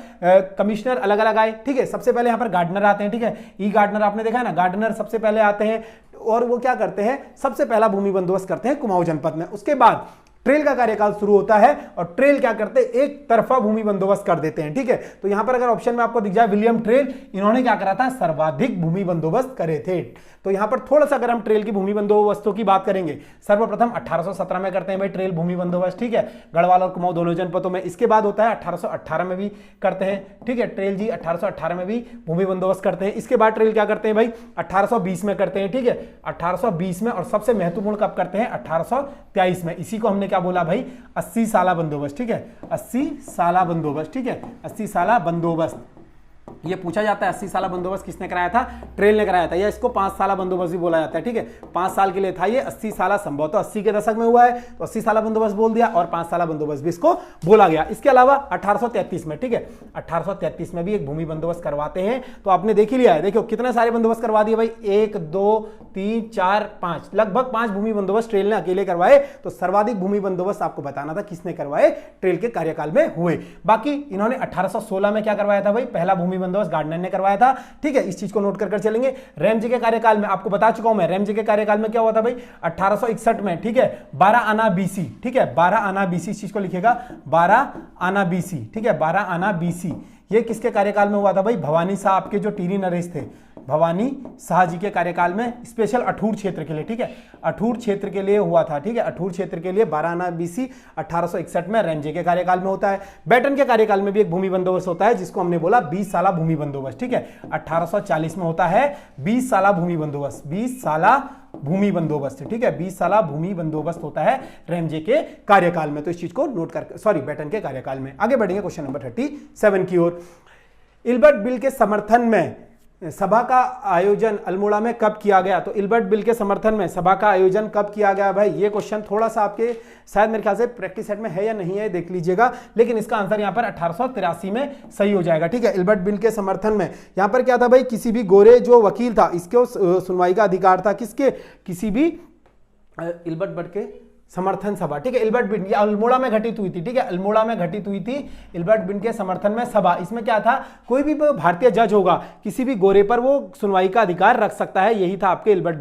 कमिश्नर अलग अलग आए, ठीक है। सबसे पहले यहां पर गार्डनर आते हैं, ठीक है, ई गार्डनर आपने देखा है ना, गार्डनर सबसे पहले आते हैं और वो क्या करते हैं? सबसे पहला भूमि बंदोबस्त करते हैं कुमाऊं जनपद में। उसके बाद ट्रेल का कार्यकाल शुरू होता है और ट्रेल क्या करते हैं, एक तरफा भूमि बंदोबस्त कर देते हैं। ठीक है, तो यहां पर अगर ऑप्शन में आपको दिख जाए विलियम ट्रेल, इन्होंने क्या करा था, सर्वाधिक भूमि बंदोबस्त करे थे। तो यहां पर थोड़ा सा अगर हम ट्रेल की भूमि बंदोबस्तों की बात करेंगे, सर्वप्रथम 1817 में करते हैं भाई ट्रेल भूमि बंदोबस्त। ठीक है, गढ़वाल और कुमाऊं दोनों जनपदों में। इसके बाद होता है 1818 में भी करते हैं। ठीक है, ट्रेल जी 1818 में भी भूमि बंदोबस्त करते हैं। इसके बाद ट्रेल क्या करते हैं भाई, 1820 में करते हैं। ठीक है, 1820 में, और सबसे महत्वपूर्ण कब करते हैं, 1823 में। इसी को हमने क्या बोला भाई, 80 साला बंदोबस्त। ठीक है, 80 साला बंदोबस्त। ठीक है, 80 साला बंदोबस्त। ये पूछा जाता है 80 साला बंदोबस्त किसने कराया था, ट्रेल ने कराया था, या इसको 5 साला बंदोबस्त भी बोला जाता है। ठीक है, 5 साल के लिए था ये, 80 साला संभवतः 80 के दशक में हुआ है, तो 80 साला बंदोबस्त बोल दिया, और 5 साला बंदोबस्त भी इसको बोला गया। इसके अलावा 1833 में, ठीक है, 1833 में भी एक भूमि बंदोबस्त करवाते हैं। तो आपने देख ही लिया है, देखो कितने सारे बंदोबस्त करवा दिए भाई, 1 2 3 4 5, लगभग 5 भूमि बंदोबस्त ट्रेल ने अकेले करवाए। तो सर्वाधिक भूमि बंदोबस्त आपको बताना था किसने करवाए, ट्रेल के कार्यकाल में हुए। बाकी इन्होंने 1816 में क्या करवाया था भाई, पहला भूमि बंदोबस्त गार्डनर ने करवाया था। ठीक है, इस चीज को नोट कर चलेंगे। रैमजे के कार्यकाल में आपको बता चुका हूं मैं, रैमजे के कार्यकाल में क्या हुआ था भाई, 1861 में। ठीक है, 12 आना बीसी। ठीक है, 12 आना बीसी, इस चीज को लिखेगा 12 आना बीसी। ठीक है, 12 आना बीसी, ये किसके कार्यकाल में हुआ था भाई, भवानी शाह, आपके जो टीरी नरेश थे, भवानी शाह जी के कार्यकाल में, स्पेशल अठूर क्षेत्र के लिए। ठीक है, अठूर क्षेत्र के लिए हुआ था। ठीक है, अठूर क्षेत्र के लिए 12 आना बीसी 1861 में रैमजे के कार्यकाल में होता है। बैटन के कार्यकाल में भी एक भूमि बंदोबस्त होता है, जिसको हमने बोला 20 साला भूमि बंदोबस्त। ठीक है, 1840 में होता है 20 साला भूमि बंदोबस्त, 20 साला भूमि बंदोबस्त। ठीक है, 20 साला भूमि बंदोबस्त होता है रैमजे के कार्यकाल में। तो इस चीज को नोट कर, सॉरी, बैटन के कार्यकाल में। आगे बढ़ेंगे क्वेश्चन नंबर 37 की ओर। इल्बर्ट बिल के समर्थन में सभा का आयोजन अल्मोड़ा में कब किया गया, तो इल्बर्ट बिल के समर्थन में सभा का आयोजन कब किया गया भाई, ये क्वेश्चन थोड़ा सा आपके शायद मेरे ख्याल से प्रैक्टिस सेट में है या नहीं है, देख लीजिएगा, लेकिन इसका आंसर यहां पर 1883 में सही हो जाएगा। ठीक है, इल्बर्ट बिल के समर्थन में यहां पर क्या था भाई, किसी भी गोरे जो वकील था, इसको सुनवाई का अधिकार था किसके, किसी भी इल्बर्ट बिल के समर्थन सभा। ठीक है, इल्बर्ट बिन, ये अल्मोड़ा में घटित हुई थी। ठीक है, अल्मोड़ा में घटित हुई थी इल्बर्ट बिन के समर्थन में सभा। इसमें क्या था, कोई भी भारतीय जज होगा, किसी भी गोरे पर वो सुनवाई का अधिकार रख सकता है। यही था आपके इल्बर्ट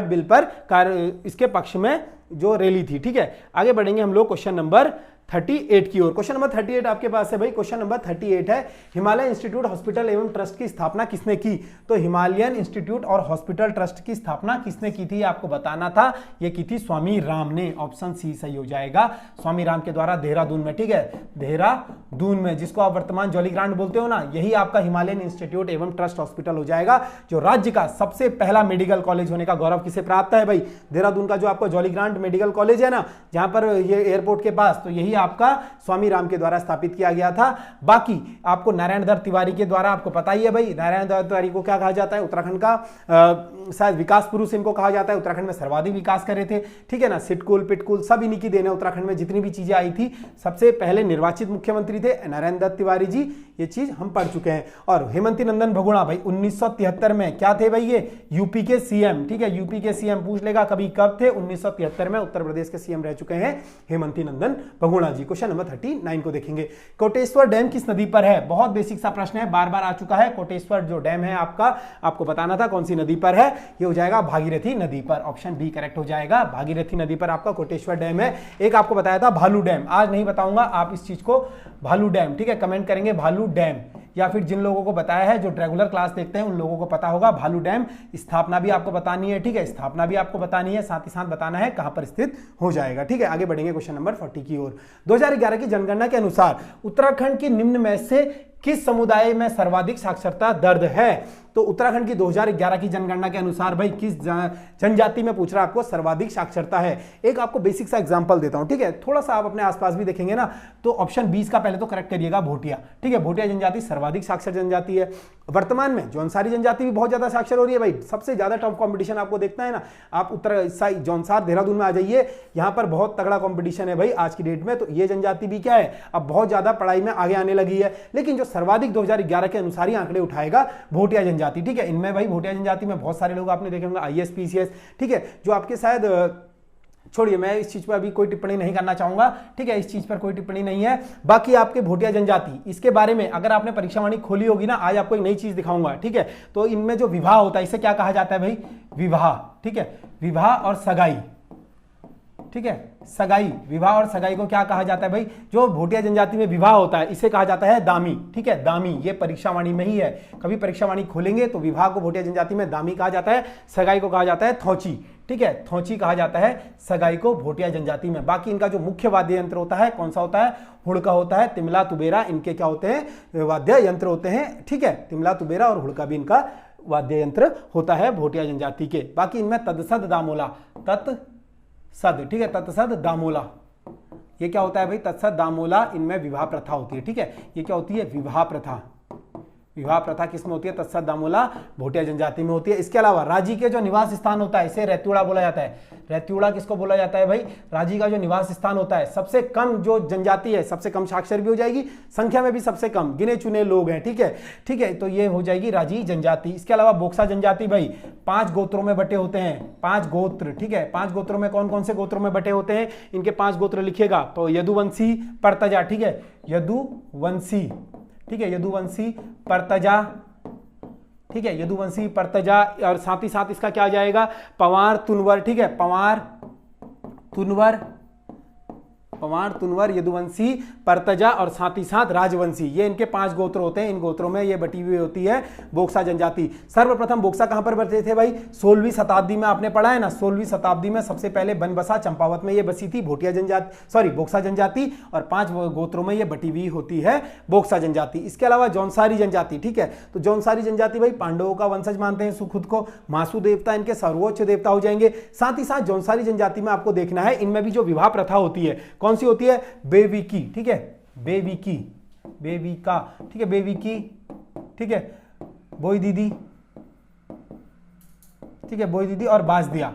बिल पर इसके पक्ष में जो रैली थी। ठीक है, आगे बढ़ेंगे हम लोग क्वेश्चन नंबर 38 की ओर। क्वेश्चन नंबर 38 आपके पास है भाई, क्वेश्चन नंबर 38 है, हिमालय इंस्टीट्यूट हॉस्पिटल एवं ट्रस्ट की स्थापना किसने की, तो हिमालयन इंस्टीट्यूट और हॉस्पिटल ट्रस्ट की स्थापना किसने की थी, आपको बताना था। ये की थी स्वामी राम ने, ऑप्शन सी सही हो जाएगा, स्वामी राम के द्वारा देहरादून में। ठीक है, देहरादून में, जिसको आप वर्तमान जॉली ग्रांट बोलते हो ना, यही आपका हिमालयन इंस्टीट्यूट एवं ट्रस्ट हॉस्पिटल हो जाएगा, जो राज्य का सबसे पहला मेडिकल कॉलेज होने का गौरव किसे प्राप्त है भाई, देहरादून का जो आपका जॉली ग्रांट मेडिकल कॉलेज है ना, जहां पर ये एयरपोर्ट के पास, तो यही आपका स्वामी राम के द्वारा स्थापित किया गया था। बाकी आपको नारायण दत्त तिवारी के द्वारा, आपको पता ही है भाई, नारायण दत्त तिवारी को क्या कहा जाता है, उत्तराखंड का शायद विकास पुरुष इनको कहा जाता है, उत्तराखंड में सर्वाधिक विकास करे थे। ठीक है ना, सिटकुल पिटकुल सब इन्हीं की देन है, उत्तराखंड में जितनी भी चीजें आई थी, सबसे पहले निर्वाचित मुख्यमंत्री थे नारायण दत्त तिवारी जी, ये चीज हम पढ़ चुके हैं। और हेमंती नंदन बहुगुणा भाई 1973 में क्या थे भाई, ये यूपी के सीएम। ठीक है, यूपी के सीएम पूछ लेगा कभी कब थे, 1973 में उत्तर प्रदेश के सीएम रह चुके हैं हेमंती नंदन बहुगुणा जी। क्वेश्चन नंबर 39 को देखेंगे, कोटेश्वर डैम किस नदी पर है, बहुत बेसिक सा प्रश्न है, बार बार आ चुका है। कोटेश्वर जो डैम है आपका, आपको बताना था कौन सी नदी पर है, ये हो जाएगा भागीरथी नदी पर, ऑप्शन बी करेक्ट हो जाएगा, भागीरथी नदी पर आपका कोटेश्वर डैम है। एक आपको बताया था भालू डैम, आज नहीं बताऊंगा आप इस चीज को, भालू डैम। ठीक है, कमेंट करेंगे भालू डैम, या फिर जिन लोगों को बताया है, जो रेगुलर क्लास देखते हैं उन लोगों को पता होगा भालू डैम। स्थापना भी आपको बतानी है। ठीक है, स्थापना भी आपको बतानी है, साथ ही साथ बताना है कहां पर स्थित हो जाएगा। ठीक है, आगे बढ़ेंगे क्वेश्चन नंबर 40 की ओर। 2011 की जनगणना के अनुसार उत्तराखंड की निम्न में से किस समुदाय में सर्वाधिक साक्षरता दर है, तो उत्तराखंड की 2011 की जनगणना के अनुसार भाई किस जनजाति में पूछ रहा है आपको सर्वाधिक साक्षरता है। एक आपको बेसिक सा एग्जांपल देता हूं। ठीक है, थोड़ा सा आप अपने आसपास भी देखेंगे ना, तो ऑप्शन 20 का पहले तो करेक्ट करिएगा, भोटिया। ठीक है, भोटिया जनजाति सर्वाधिक साक्षर जनजाति है। वर्तमान में जौनसारी जनजाति भी बहुत ज्यादा साक्षर हो रही है भाई, सबसे ज्यादा टफ कॉम्पिटिशन आपको देखना है ना, आप उत्तर जौनसार देहरादून में आ जाइए, यहां पर बहुत तगड़ा कॉम्पिटिशन है भाई आज की डेट में। तो ये जनजाति भी क्या है, अब बहुत ज्यादा पढ़ाई में आगे आने लगी है, लेकिन जो सर्वाधिक 2011 के अनुसार ही आंकड़े उठाएगा भोटिया जनजाति। ठीक है, इनमें भाई भोटिया जनजाति में बहुत सारे लोग आपने देखे होंगे आईएएस पीसीएस। ठीक है, जो आपके शायद, छोड़िए मैं इस चीज पर अभी कोई टिप्पणी नहीं करना चाहूंगा। ठीक है, इस चीज पर कोई टिप्पणी नहीं है। बाकी आपके भोटिया जनजाति, इसके बारे में अगर आपने परीक्षावाणी खोली होगी ना, आज आपको एक नई चीज दिखाऊंगा। ठीक है, तो इनमें जो विवाह होता है, इसे क्या कहा जाता है भाई, विवाह। ठीक है, विवाह और सगाई, ठीक है। सगाई, विवाह और सगाई को क्या कहा जाता है भाई? जो भोटिया जनजाति में विवाह होता है इसे कहा जाता है दामी, ठीक है, दामी। ये परीक्षावाणी में ही है, कभी परीक्षावाणी खोलेंगे तो विवाह को भोटिया जनजाति में दामी कहा जाता है, सगाई को कहा जाता है थौची, ठीक है, थौची कहा जाता है सगाई को भोटिया जनजाति में। बाकी इनका जो मुख्य वाद्य यंत्र होता है कौन सा होता है? हुड़का होता है, तिमला तुबेरा इनके क्या होते हैं? वाद्य यंत्र होते हैं, ठीक है। तिमला तुबेरा और हुड़का भी इनका वाद्य यंत्र होता है भोटिया जनजाति के। बाकी इनमें तत्सद दामोला, तत्सद, ठीक है, तत्सद दामोला, ये क्या होता है भाई? तत्सद दामोला, इनमें विवाह प्रथा होती है, ठीक है। ये क्या होती है? विवाह प्रथा। विवाह प्रथा किसमें होती है? तत्सद दामोला भोटिया जनजाति में होती है। इसके अलावा राजी के जो निवास स्थान होता है इसे रैत्युड़ा बोला जाता है। रैत्युड़ा किसको बोला जाता है भाई? राजी का जो निवास स्थान होता है, सबसे कम जो जनजाति है, सबसे कम साक्षर भी हो जाएगी, संख्या में भी सबसे कम, गिने चुने लोग हैं, ठीक है, ठीक है, तो ये हो जाएगी राजी जनजाति। इसके अलावा बोक्सा जनजाति भाई 5 गोत्रों में बटे होते हैं, 5 गोत्र, ठीक है। 5 गोत्रों में कौन कौन से गोत्रों में बटे होते हैं? इनके 5 गोत्र लिखिएगा तो यदुवंशी, परतजा, ठीक है, यदुवंशी, ठीक है, यदुवंशी, परतजा, ठीक है, यदुवंशी, परतजा, और साथ ही साथ इसका क्या आ जाएगा? पवार, तुनवर, ठीक है, पवार, तुनवर, पवार, तुनवर, यदुवंशी, परतजा और साथ ही साथ राजवंशी, ये इनके 5 गोत्र होते हैं। इन गोत्रों में ये बटी हुई होती है बोक्सा जनजाति। सर्वप्रथम बोक्सा कहां पर बसे थे भाई? 16वीं शताब्दी में, आपने पढ़ा है ना, 16वीं शताब्दी में सबसे पहले बनबसा चंपावत में ये बसी थी भोटिया जनजाति, सॉरी बोक्सा जनजाति, और 5 गोत्रों में ये बटी हुई होती है बोक्सा जनजाति। इसके अलावा जौनसारी जनजाति, ठीक है, तो जौनसारी जनजाति भाई पांडवों का वंशज मानते हैं खुद को, मासु देवता इनके सर्वोच्च देवता हो जाएंगे। साथ ही साथ जौनसारी जनजाति में आपको देखना है इनमें भी जो विवाह प्रथा होती है कौन सी होती है? बेविकी, ठीक है, बेविकी, बेविका, ठीक है, बेविकी, ठीक है, बोई दीदी, ठीक है, बोई दीदी और बाजदिया,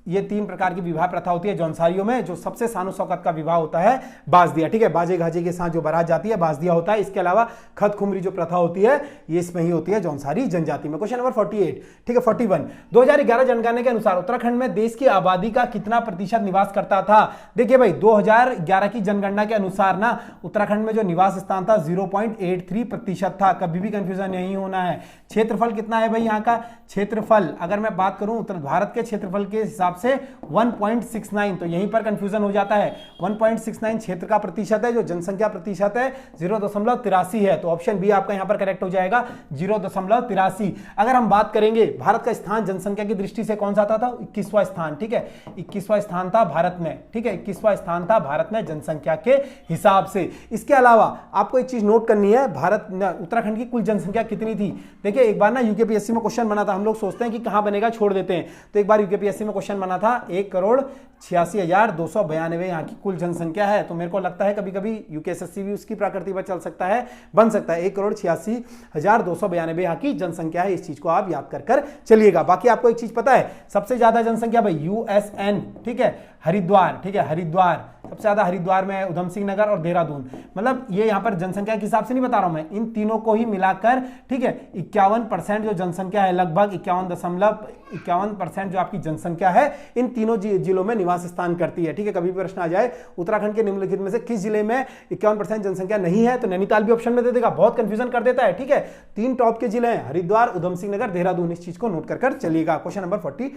ये 3 प्रकार की विवाह प्रथा होती है जौनसारियों में। जो सबसे शानो शौकत का विवाह होता है बाजदिया, ठीक है, बाजे गाजे के साथ जो बारात जाती है बाजदिया होता है। इसके अलावा खत खुमरी जो प्रथा होती है ये इसमें ही होती है जौनसारी जनजाति में। क्वेश्चन नंबर 48, ठीक है, 41, 2011 जनगणना के अनुसार उत्तराखंड में देश की आबादी का कितना प्रतिशत निवास करता था? देखिए भाई 2011 की जनगणना के अनुसार ना उत्तराखंड में जो निवास स्थान था 0.83% था, कभी भी कंफ्यूजन नहीं होना है। क्षेत्रफल कितना है भाई यहाँ का? क्षेत्रफल अगर मैं बात करूं उत्तर भारत के क्षेत्रफल के हिसाब से 1.69, तो यहीं पर कंफ्यूजन हो जाता है। 1.69 क्षेत्र का प्रतिशत है, जो जनसंख्या प्रतिशत है 0.83 है, तो ऑप्शन बी आपका यहां पर करेक्ट हो जाएगा 0.83। अगर हम बात करेंगे भारत का स्थान जनसंख्या की दृष्टि से कौन सा था? 21वां स्थान, ठीक है, 21वां स्थान था भारत में, ठीक है, 21वां स्थान था भारत में जनसंख्या के हिसाब से। इसके अलावा आपको एक चीज नोट करनी है, भारत उत्तराखंड की कुल जनसंख्या कितनी थी? देखिए एक बार ना यूकेपीएससी में क्वेश्चन बना था, हम लोग सोचते हैं कि कहां बनेगा छोड़ देते हैं, तो एक बार यूकेपीएससी में क्वेश्चन बना था 1,86,292 यहाँ की कुल जनसंख्या है। तो मेरे को लगता है कभी कभी यूकेएसएससी भी उसकी प्रकृति पर चल सकता है, बन सकता है 1,86,292 यहाँ की जनसंख्या है। इस चीज को आप याद कर चलिएगा। बाकी आपको एक चीज पता है सबसे ज्यादा जनसंख्या भाई यूएसएन, ठीक है, हरिद्वार, ठीक है, हरिद्वार सबसे ज्यादा हरिद्वार में, उधम सिंह नगर और देहरादून, मतलब ये यहाँ पर जनसंख्या के हिसाब से नहीं बता रहा हूं मैं, इन तीनों को ही मिलाकर, ठीक है, 51% जो जनसंख्या है, लगभग 51% जो आपकी जनसंख्या है इन तीनों जिलों में निवास स्थान करती है, ठीक है। कभी भी प्रश्न आ जाए उत्तराखंड के निम्नलिखित में से किस जिले में 51% जनसंख्या नहीं है, तो नैनीताल भी ऑप्शन में दे देगा, बहुत कंफ्यूजन कर देता है, ठीक है। 3 टॉप के जिले हैं हरिद्वार, उधम सिंह नगर, देहरादून, इस चीज को नोट कर चलिएगा। क्वेश्चन नंबर 42,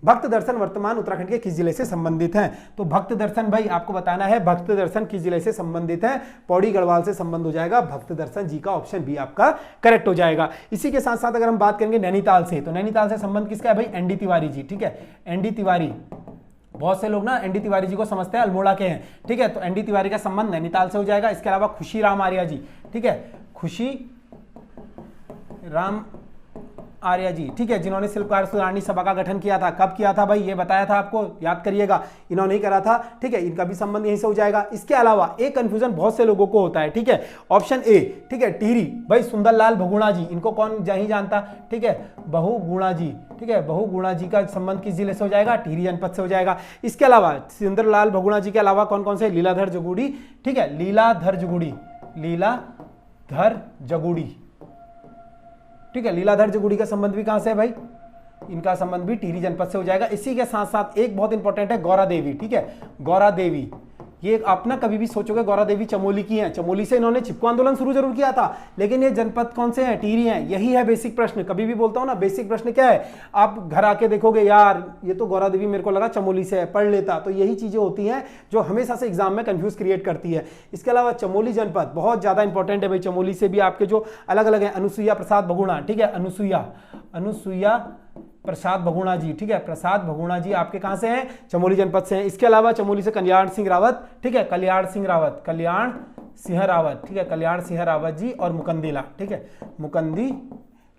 भक्त दर्शन वर्तमान उत्तराखंड के किस जिले से संबंधित हैं? तो भक्त दर्शन भाई आपको बताना है भक्त दर्शन किस जिले से संबंधित है? पौड़ी गढ़वाल से संबंध हो जाएगा भक्त दर्शन जी का, ऑप्शन बी आपका करेक्ट हो जाएगा। इसी के साथ साथ अगर हम बात करेंगे नैनीताल से, तो नैनीताल से संबंध किसका है भाई? एनडी तिवारी जी, ठीक है, एनडी तिवारी, बहुत से लोग ना एनडी तिवारी जी को समझते हैं अल्मोड़ा के हैं, ठीक है, तो एनडी तिवारी का संबंध नैनीताल से हो जाएगा। इसके अलावा खुशी राम आर्या जी, ठीक है, खुशी राम आर्या जी, ठीक है, जिन्होंने शिल्पकार सुधारणी सभा का गठन किया था। कब किया था भाई? ये बताया था आपको, याद करिएगा, इन्होंने ही करा था, ठीक है, इनका भी संबंध यहीं से हो जाएगा। इसके अलावा एक कंफ्यूजन बहुत से लोगों को होता है, ठीक है, ऑप्शन ए, ठीक है, टिहरी भाई सुंदरलाल बहुगुणा जी, इनको कौन नहीं जानता, ठीक है, बहुगुणा जी, ठीक है, बहुगुणा जी का संबंध किस जिले से हो जाएगा? टिहरी जनपद से हो जाएगा। इसके अलावा सुंदरलाल बहुगुणा जी के अलावा कौन कौन से? लीलाधर जगुड़ी, ठीक है, लीलाधर जगुड़ी, लीलाधर जगुड़ी, ठीक है, लीलाधर जगुड़ी का संबंध भी कहां से है भाई? इनका संबंध भी टिहरी जनपद से हो जाएगा। इसी के साथ साथ एक बहुत इंपॉर्टेंट है गौरा देवी, ठीक है, गौरा देवी, ये आप ना कभी भी सोचोगे गौरा देवी चमोली की हैं, चमोली से इन्होंने चिपको आंदोलन शुरू जरूर किया था, लेकिन ये जनपद कौन से हैं, टिहरी हैं। यही है बेसिक प्रश्न। कभी भी बोलता हूं ना बेसिक प्रश्न क्या है, आप घर आके देखोगे यार ये तो गौरा देवी मेरे को लगा चमोली से है, पढ़ लेता। तो यही चीजें होती हैं जो हमेशा से एग्जाम में कंफ्यूज क्रिएट करती है। इसके अलावा चमोली जनपद बहुत ज्यादा इंपॉर्टेंट है भाई। चमोली से भी आपके जो अलग अलग है, अनुसुईया प्रसाद बहुगुणा, ठीक है, अनुसुईया प्रसाद बहुगुणा जी, ठीक है, प्रसाद बहुगुणा जी आपके कहां से हैं, चमोली जनपद से हैं। इसके अलावा चमोली से कल्याण सिंह रावत, ठीक है, कल्याण सिंह रावत, ठीक है, कल्याण सिंह रावत जी और मुकंदी लाल, ठीक है, मुकंदी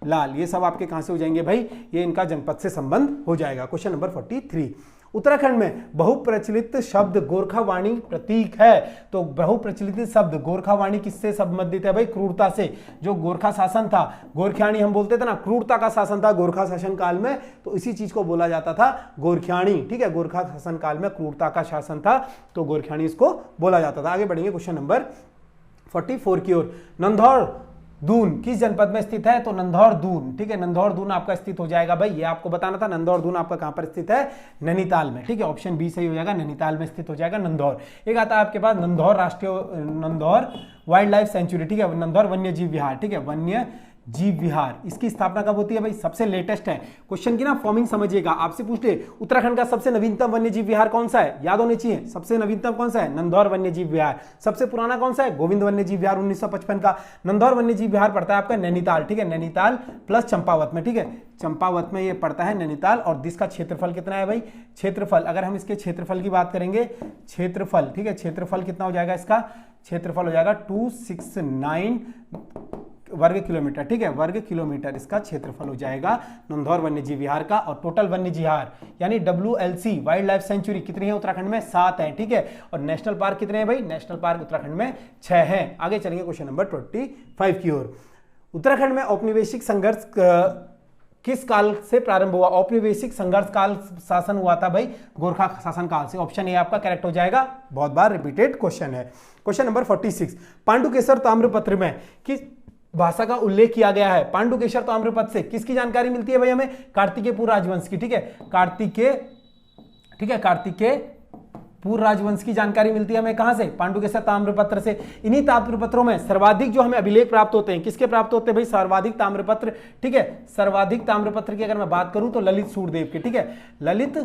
लाल, ये सब आपके कहां से हो जाएंगे भाई, ये इनका जनपद से संबंध हो जाएगा। क्वेश्चन नंबर 43, उत्तराखंड में बहुप्रचलित शब्द गोरखावाणी प्रतीक है। तो बहुप्रचलित शब्द गोरखावाणी किससे संबंधित है भाई, क्रूरता से। जो गोरखा शासन था, गोरखियाणी हम बोलते थे ना, क्रूरता का शासन था गोरखा शासन काल में, तो इसी चीज को बोला जाता था गोरखियाणी, ठीक है, गोरखा शासन काल में क्रूरता का शासन था तो गोरखियाणी इसको बोला जाता था। आगे बढ़ेंगे क्वेश्चन नंबर 44 की ओर। नंदौर दून किस जनपद में स्थित है, तो नंदौर दून, ठीक है, नंदौर दून आपका स्थित हो जाएगा भाई, ये आपको बताना था। नंदौर दून आपका कहां पर स्थित है, नैनीताल में, ठीक है, ऑप्शन बी सही हो जाएगा, नैनीताल में स्थित हो जाएगा नंदौर। एक आता है आपके पास नंदौर वाइल्ड लाइफ सेंचुरी, ठीक है, नंदौर वन्य जीव विहार, ठीक है, वन्य जीव विहार, इसकी स्थापना कब होती है भाई, सबसे लेटेस्ट है। क्वेश्चन की ना फॉर्मिंग समझिएगा, आपसे पूछ ले उत्तराखंड का सबसे नवीनतम वन्य जीव विहार कौन सा है, याद होने चाहिए। सबसे नवीनतम कौन सा है, नंदौर वन्य जीव विहार। सबसे पुराना कौन सा है, गोविंद वन्य जीव विहार 1955 का। नंदौर वन्य जीव विहार पड़ता है आपका नैनीताल, ठीक है, नैनीताल प्लस चंपावत में, ठीक है, चंपावत में ये पड़ता है नैनीताल। और इसका क्षेत्रफल कितना है भाई, क्षेत्रफल अगर हम इसके क्षेत्रफल की बात करेंगे, क्षेत्रफल, ठीक है, क्षेत्रफल कितना हो जाएगा इसका, क्षेत्रफल हो जाएगा 269 वर्ग किलोमीटर, ठीक है, वर्ग किलोमीटर इसका क्षेत्रफल हो जाएगा नंदौर वन्यजीव विहार का। और टोटल वन्यजीव विहार यानी WLC वाइल्ड लाइफ सेंचुरी कितनी है उत्तराखंड में, 7 है, ठीक है। और नेशनल पार्क कितने हैं भाई, नेशनल पार्क उत्तराखंड में 6 है। आगे चलेंगे क्वेश्चन नंबर 25 की ओर। उत्तराखंड में औपनिवेशिक संघर्ष किस काल से प्रारंभ हुआ, औपनिवेशिक संघर्ष काल शासन हुआ था भाई गोरखा शासन काल से। ऑप्शन ए आपका करेक्ट हो जाएगा, बहुत बार रिपीटेड क्वेश्चन है। क्वेश्चन नंबर 46, पांडुकेश्वर ताम्रपत्र में किस भाषा का उल्लेख किया गया है। पांडुकेश्वर ताम्रपत्र से किसकी जानकारी मिलती है भाई हमें, कार्तिकेयपुर राजवंश की, ठीक है, कार्तिकेयपुर राजवंश की जानकारी मिलती है हमें कहां से, पांडुकेश्वर ताम्रपत्र से। इन्हीं ताम्रपत्रों में सर्वाधिक जो हमें अभिलेख प्राप्त होते हैं, किसके प्राप्त होते हैं भाई, सर्वाधिक ताम्रपत्र, ठीक है, सर्वाधिक ताम्रपत्र की अगर मैं बात करूं तो ललित सूरदेव के, ठीक है, ललित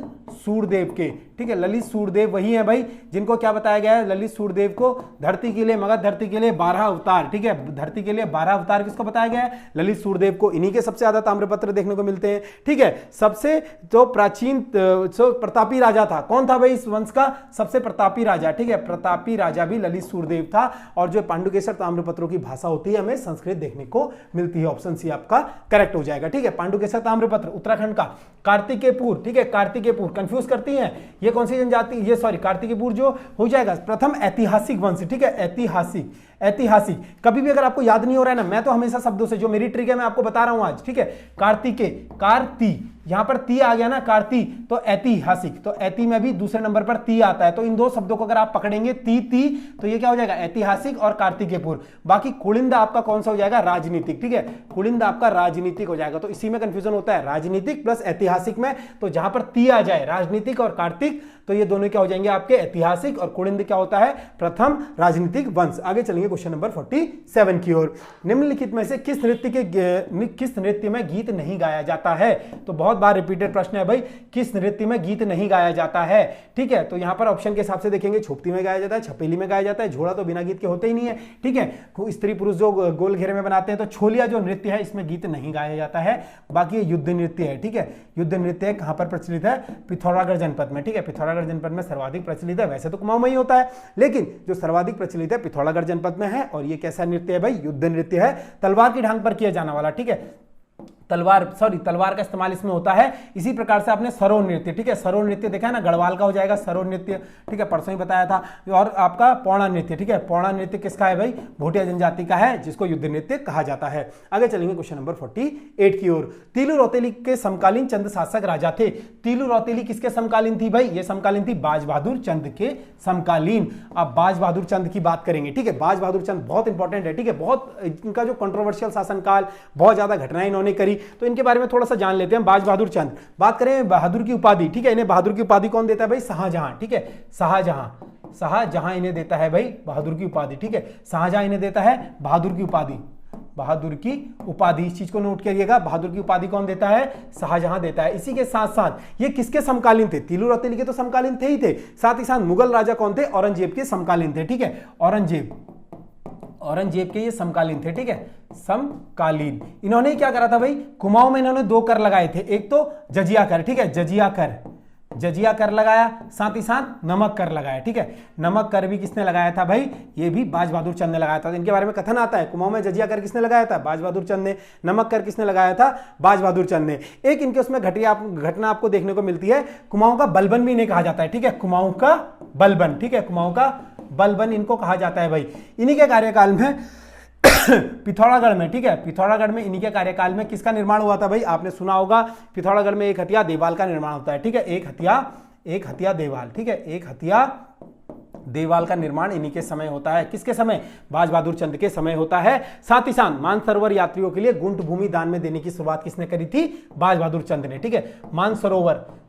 सूरदेव के, ठीक है, ललित सूरदेव वही है भाई जिनको क्या बताया गया है, ललित सूरदेव को धरती के लिए, मगध धरती के लिए 12 अवतार, ठीक है, धरती के लिए 12 अवतार किसको बताया गया है, ललित सूरदेव को। इन्हीं के सबसे ज्यादा ताम्रपत्र देखने को मिलते हैं, ठीक है। सबसे जो प्राचीन प्रतापी राजा था, कौन था भाई इस वंश का, सबसे प्रतापी राजा, ठीक है, प्रतापी राजा भी ललित सूरदेव था। और जो पांडुकेश्वर ताम्रपत्रों की भाषा होती है हमें संस्कृत देखने को मिलती है। ऑप्शन सी आपका करेक्ट हो जाएगा, ठीक है। पांडुकेश्वर ताम्रपत्र उत्तराखंड का। कार्तिकेयपुर, ठीक है, कार्तिकेयपुर कंफ्यूज करती हैं, ये कौन सी जनजाति, ये सॉरी कार्तिकेयपुर जो हो जाएगा प्रथम ऐतिहासिक वंश, ठीक है, ऐतिहासिक कभी भी अगर आपको याद नहीं हो रहा है ना, मैं तो हमेशा शब्दों से जो मेरी ट्रिक है मैं आपको बता रहा हूं आज, ठीक है। कार्ती यहां पर ती आ गया ना, कार्ती, तो ऐतिहासिक, तो ऐति में भी दूसरे नंबर पर ती आता है, तो इन दो शब्दों को अगर आप पकड़ेंगे ती तो ये क्या हो जाएगा, ऐतिहासिक और कार्तिकेयपुर। बाकी कुलिंद आपका कौन सा हो जाएगा, राजनीतिक, ठीक है, कुलिंद आपका राजनीतिक हो जाएगा। तो इसी में कंफ्यूजन होता है, राजनीतिक प्लस ऐतिहासिक में, तो जहां पर ती आ जाए राजनीतिक और कार्तिक, तो ये दोनों क्या हो जाएंगे आपके ऐतिहासिक, और कुलिंद क्या होता है प्रथम राजनीतिक वंश। आगे चलेंगे क्वेश्चन नंबर 47 की ओर। निम्नलिखित में से किस नृत्य में गीत नहीं गाया जाता है, तो बहुत बार रिपीटेड प्रश्न है भाई, किस नृत्य में गीत नहीं गाया जाता है, ठीक है। तो यहां पर ऑप्शन के हिसाब से देखेंगे, छोपती में गाया जाता है, छपेली में गाया जाता है, झोड़ा तो बिना गीत के होते ही नहीं है, ठीक है। स्त्री पुरुष जो गोल घेरे में बनाते हैं, तो छोलिया जो नृत्य है इसमें गीत नहीं गाया जाता है। बाकी ये युद्ध नृत्य है, ठीक है, युद्ध नृत्य कहां पर प्रचलित है, पिथौरागढ़ जनपद में, ठीक है, पिथौरागढ़ जनपद में सर्वाधिक प्रचलित है। वैसे तो कुमाऊं में ही होता है, लेकिन जो सर्वाधिक प्रचलित है पिथौरागढ़ जनपद में है। और ये कैसा नृत्य है भाई, युद्ध नृत्य है, तलवार की ढांग पर किया जाने वाला, ठीक है, तलवार का इस्तेमाल इसमें होता है। इसी प्रकार से आपने सरो नृत्य, ठीक है, सरो नृत्य देखा है ना, गढ़वाल का हो जाएगा सरो नृत्य, ठीक है, परसों ही बताया था। और आपका पौड़ा नृत्य, ठीक है, पौड़ा नृत्य किसका है भाई, भोटिया जनजाति का है, जिसको युद्ध नृत्य कहा जाता है। आगे चलेंगे क्वेश्चन नंबर 48 की ओर। तीलू रौतेली के समकालीन चंद शासक राजा थे। तीलू रौतेली किसके समकालीन थी भाई, ये समकालीन थी बाज बहादुर चंद के समकालीन। अब बाज बहादुर चंद की बात करेंगे, ठीक है, बाज बहादुर चंद बहुत इंपॉर्टेंट है, ठीक है, बहुत इनका जो कंट्रोवर्शियल शासनकाल, बहुत ज्यादा घटनाएं इन्होंने करी, तो इनके बारे में थोड़ा सा जान लेते हैं। बाज बहादुर चंद, बात करें बहादुर की उपाधि, ठीक है, इन्हें बहादुर की उपाधि कौन देता है भाई, शाहजहां, ठीक है, शाहजहां इन्हें देता है भाई बहादुर की उपाधि। ठीक है, शाहजहां इन्हें देता है बहादुर की उपाधि, बहादुर की उपाधि, इस चीज को नोट करिएगा। बहादुर की उपाधि कौन देता है? शाहजहां देता है। इसी के साथ साथ ये किसके समकालीन थे? तिलू रौतेली के तो समकालीन थे ही थे, साथ ही साथ मुगल राजा कौन थे? औरंगजेब के समकालीन थे। ठीक है, औरंगजेब के ये समकालीन थे। ठीक है, समकालीन। इन्होंने क्या करा था भाई? कुमाऊं में इन्होंने 2 कर लगाए थे, एक तो जजिया कर, ठीक है, जजिया कर लगाया, साथ ही साथ नमक कर लगाया। ठीक है, नमक कर भी किसने लगाया था भाई? ये भी बाज बहादुर चंद ने लगाया था। इनके बारे में कथन आता है, कुमाऊं में जजिया कर किसने लगाया था? बाज बहादुर चंद ने। नमक कर किसने लगाया था? बाज बहादुर चंद ने। एक इनके उसमें घटना आपको देखने को मिलती है, कुमाऊं का बलबन भी इन्हें कहा जाता है। ठीक है, कुमाऊं का बलबन, ठीक है, कुमाऊं का बलबन इनको कहा जाता है भाई। इन्हीं के कार्यकाल में पिथौरागढ़ में, ठीक है, पिथौरागढ़ में इन्हीं के कार्यकाल में किसका निर्माण हुआ था भाई? आपने सुना होगा, पिथौरागढ़ में एक हथिया देवाल का निर्माण होता है। ठीक है, एक हथिया देवाल, ठीक है, एक हथिया देवाल का निर्माण इन्हीं के समय होता है। किसके समय? बाज बहादुर चंद के समय होता है। साथ ही साथ मानसरोवर यात्रियों के लिए गुंट भूमि दान में देने की शुरुआत किसने करी थी? बाज बहादुर चंद ने। ठीक है,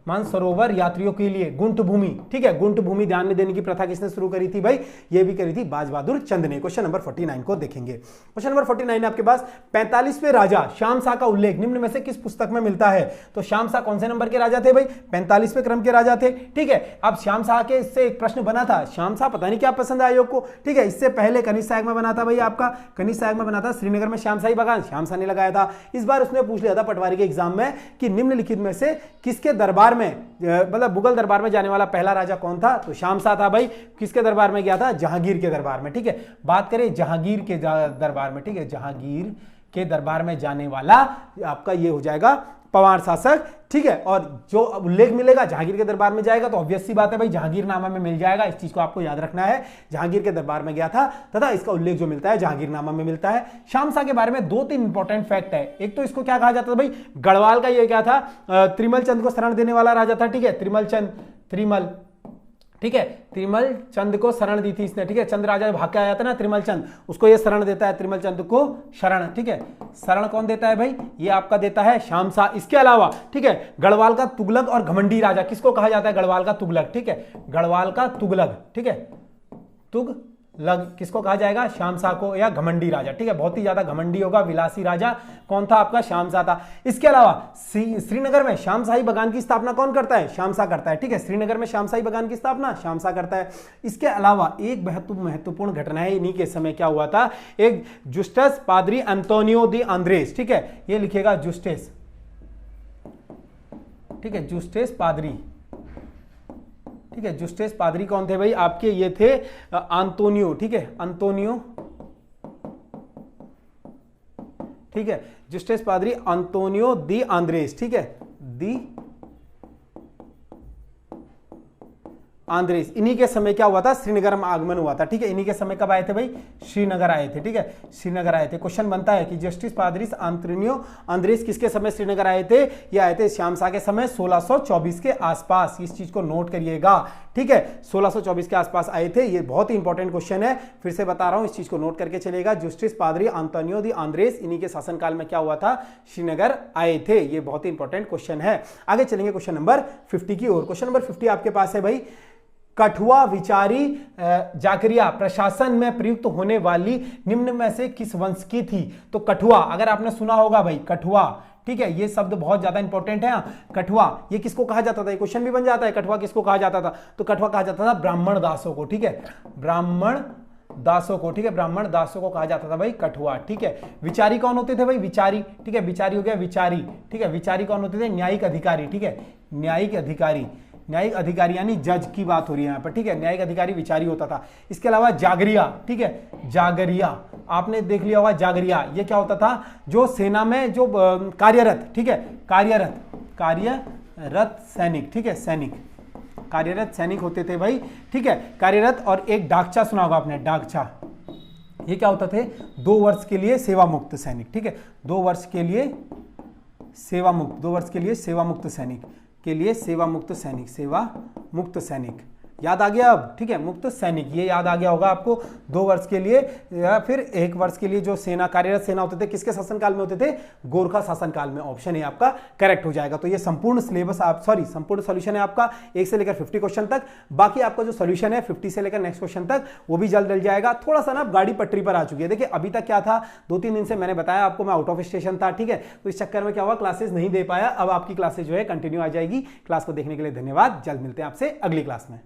मानसरोवर यात्रियों के लिए गुंट भूमि, ठीक है, गुंट भूमि दान में देने की प्रथा किसने शुरू करी थी भाई? ये भी करी थी बाज बहादुर चंद ने। क्वेश्चन नंबर 49 को देखेंगे। क्वेश्चन नंबर 49 आपके पास 45वें राजा श्याम शाह का उल्लेख निम्न में से किस पुस्तक में मिलता है? तो श्याम शाह कौन से नंबर के राजा थे भाई? 45वें क्रम के राजा थे। ठीक है, अब श्याम शाह के इससे एक प्रश्न बना था, श्याम शाह पता नहीं क्या पसंद है आयोग को। ठीक है, इससे पहले कनिष्क सहायक में बना था भाई, आपका कनिष्क सहायक में बना था श्रीनगर में श्याम शाही बागान, श्याम शाह ने लगाया था। इस बार उसने पूछ लिया था पटवारी के एग्जाम में कि निम्नलिखित में से किसके दरबार में, मतलब मुगल दरबार में जाने वाला पहला राजा कौन था? तो श्याम शाह था भाई। किसके दरबार में गया था? जहांगीर के दरबार में। ठीक है, बात करें जहांगीर के दरबार में, ठीक है, जहांगीर के दरबार में जाने वाला आपका ये हो जाएगा पंवार शासक। ठीक है, और जो उल्लेख मिलेगा जहांगीर के दरबार में जाएगा तो ऑब्वियस सी बात है भाई जहांगीरनामा में मिल जाएगा। इस चीज को आपको याद रखना है, जहांगीर के दरबार में गया था तथा इसका उल्लेख जो मिलता है जहांगीरनामा में मिलता है। श्याम शाह के बारे में 2-3 इंपॉर्टेंट फैक्ट है। एक तो इसको क्या कहा जाता था भाई? गढ़वाल का ये क्या था? त्रिमल चंद को शरण देने वाला राजा था। ठीक है, त्रिमल, ठीक है, त्रिमल चंद को शरण दी थी इसने। ठीक है, चंद राजा भाग के आया था ना, त्रिमल चंद, उसको ये शरण देता है, त्रिमल चंद को शरण। ठीक है, शरण कौन देता है भाई? ये आपका देता है श्याम शाह। इसके अलावा ठीक है, गढ़वाल का तुगलक और घमंडी राजा किसको कहा जाता है? गढ़वाल का तुगलक। ठीक है, गढ़वाल का तुगलक, ठीक है, तुगलक किसको कहा जाएगा? श्याम शाह को, या घमंडी राजा। ठीक है, बहुत ही ज्यादा घमंडी होगा, विलासी राजा कौन था आपका? श्याम शाह था। इसके अलावा श्रीनगर में श्याम शाही बागान की स्थापना कौन करता है? श्याम शाह करता है। ठीक है, श्रीनगर में श्याम शाही बागान की स्थापना श्याम शाह करता है। इसके अलावा एक महत्वपूर्ण घटना है, इन्हीं के समय क्या हुआ था? एक जुस्टस पादरी एंटोनियो दी आंद्रेस, ठीक है, ये लिखेगा जुस्टेस, ठीक है, जुस्टेस पादरी। ठीक है, जुस्टेस पादरी कौन थे भाई आपके? ये थे एंटोनियो, ठीक है, एंटोनियो, ठीक है, जुस्टेस पादरी एंटोनियो दी आंद्रेस। ठीक है, दी आंद्रेस, इन्हीं के समय क्या हुआ था? श्रीनगर में आगमन हुआ था। ठीक है, इन्हीं के समय कब आए थे भाई? श्रीनगर आए थे। ठीक है, श्रीनगर आए थे। क्वेश्चन बनता है कि जस्टिस पादरी एंटोनियो आंद्रेस किसके समय श्रीनगर आए थे? ये आए थे श्याम शाह के समय 1624 के आसपास। इस चीज को नोट करिएगा। ठीक है, 1624 के आसपास आए थे। ये बहुत ही इंपॉर्टेंट क्वेश्चन है, फिर से बता रहा हूं, इस चीज को नोट करके चलेगा। जस्टिस पादरी एंटोनियो दी आंद्रेस इन्हीं के शासनकाल में क्या हुआ था? श्रीनगर आए थे। ये बहुत ही इंपॉर्टेंट क्वेश्चन है। आगे चलेंगे क्वेश्चन नंबर 50 की ओर। क्वेश्चन नंबर 50 आपके पास है भाई, कठुआ विचारी जाकरिया प्रशासन में प्रयुक्त होने वाली निम्न में से किस वंश की थी? तो कठुआ, अगर आपने सुना होगा भाई कठुआ, ठीक है, ये शब्द बहुत ज्यादा इंपॉर्टेंट है। कठुआ ये किसको कहा जाता था? ये क्वेश्चन भी बन जाता है, कठुआ किसको कहा जाता था? तो कठुआ कहा जाता था ब्राह्मण दासों को। ठीक है, ब्राह्मण दासों को, ठीक है, ब्राह्मण दासों को कहा जाता था भाई कठुआ। ठीक है, विचारी कौन होते थे भाई? विचारी, ठीक है, विचारी हो गया विचारी। ठीक है, विचारी कौन होते थे? न्यायिक अधिकारी। ठीक है, न्यायिक अधिकारी, न्यायिक अधिकारी यानी जज की बात हो रही है यहाँ पर। ठीक है, न्यायिक अधिकारी विचारी होता था। इसके अलावा जागरिया, ठीक है, जागरिया आपने देख लिया होगा। जागरिया ये क्या होता था? जो सेना में जो कार्यरत, ठीक है, कार्यरत सैनिक, ठीक है, सैनिक, कार्यरत सैनिक होते थे भाई। ठीक है, कार्यरत। और एक डाकचा सुना होगा आपने, डाकचा, ये क्या होता थे? 2 वर्ष के लिए सेवा मुक्त सैनिक। ठीक है, 2 वर्ष के लिए सेवा मुक्त, 2 वर्ष के लिए सेवा मुक्त सैनिक, के लिए सेवा मुक्त सैनिक, सेवा मुक्त सैनिक। याद आ गया अब, ठीक है। मुक्त सैनिक, ये याद आ गया होगा आपको, 2 वर्ष के लिए या फिर 1 वर्ष के लिए जो सेना, कार्यरत सेना होते थे, किसके शासनकाल में होते थे? गोरखा शासनकाल में। ऑप्शन ए आपका करेक्ट हो जाएगा। तो ये संपूर्ण सिलेबस संपूर्ण सॉल्यूशन है आपका 1 से लेकर 50 क्वेश्चन तक। बाकी आपका जो सॉल्यूशन है 50 से लेकर नेक्स्ट क्वेश्चन तक, वो भी जल्द डल जाएगा। थोड़ा सा ना गाड़ी पटरी पर आ चुकी है। देखिए अभी तक क्या था, 2-3 दिन से मैंने बताया आपको, मैं आउट ऑफ स्टेशन था, ठीक है। तो इस चक्कर में क्या हुआ, क्लासेस नहीं दे पाया। अब आपकी क्लासेस जो है कंटिन्यू आ जाएगी। क्लास को देखने के लिए धन्यवाद। जल्द मिलते हैं आपसे अगली क्लास में।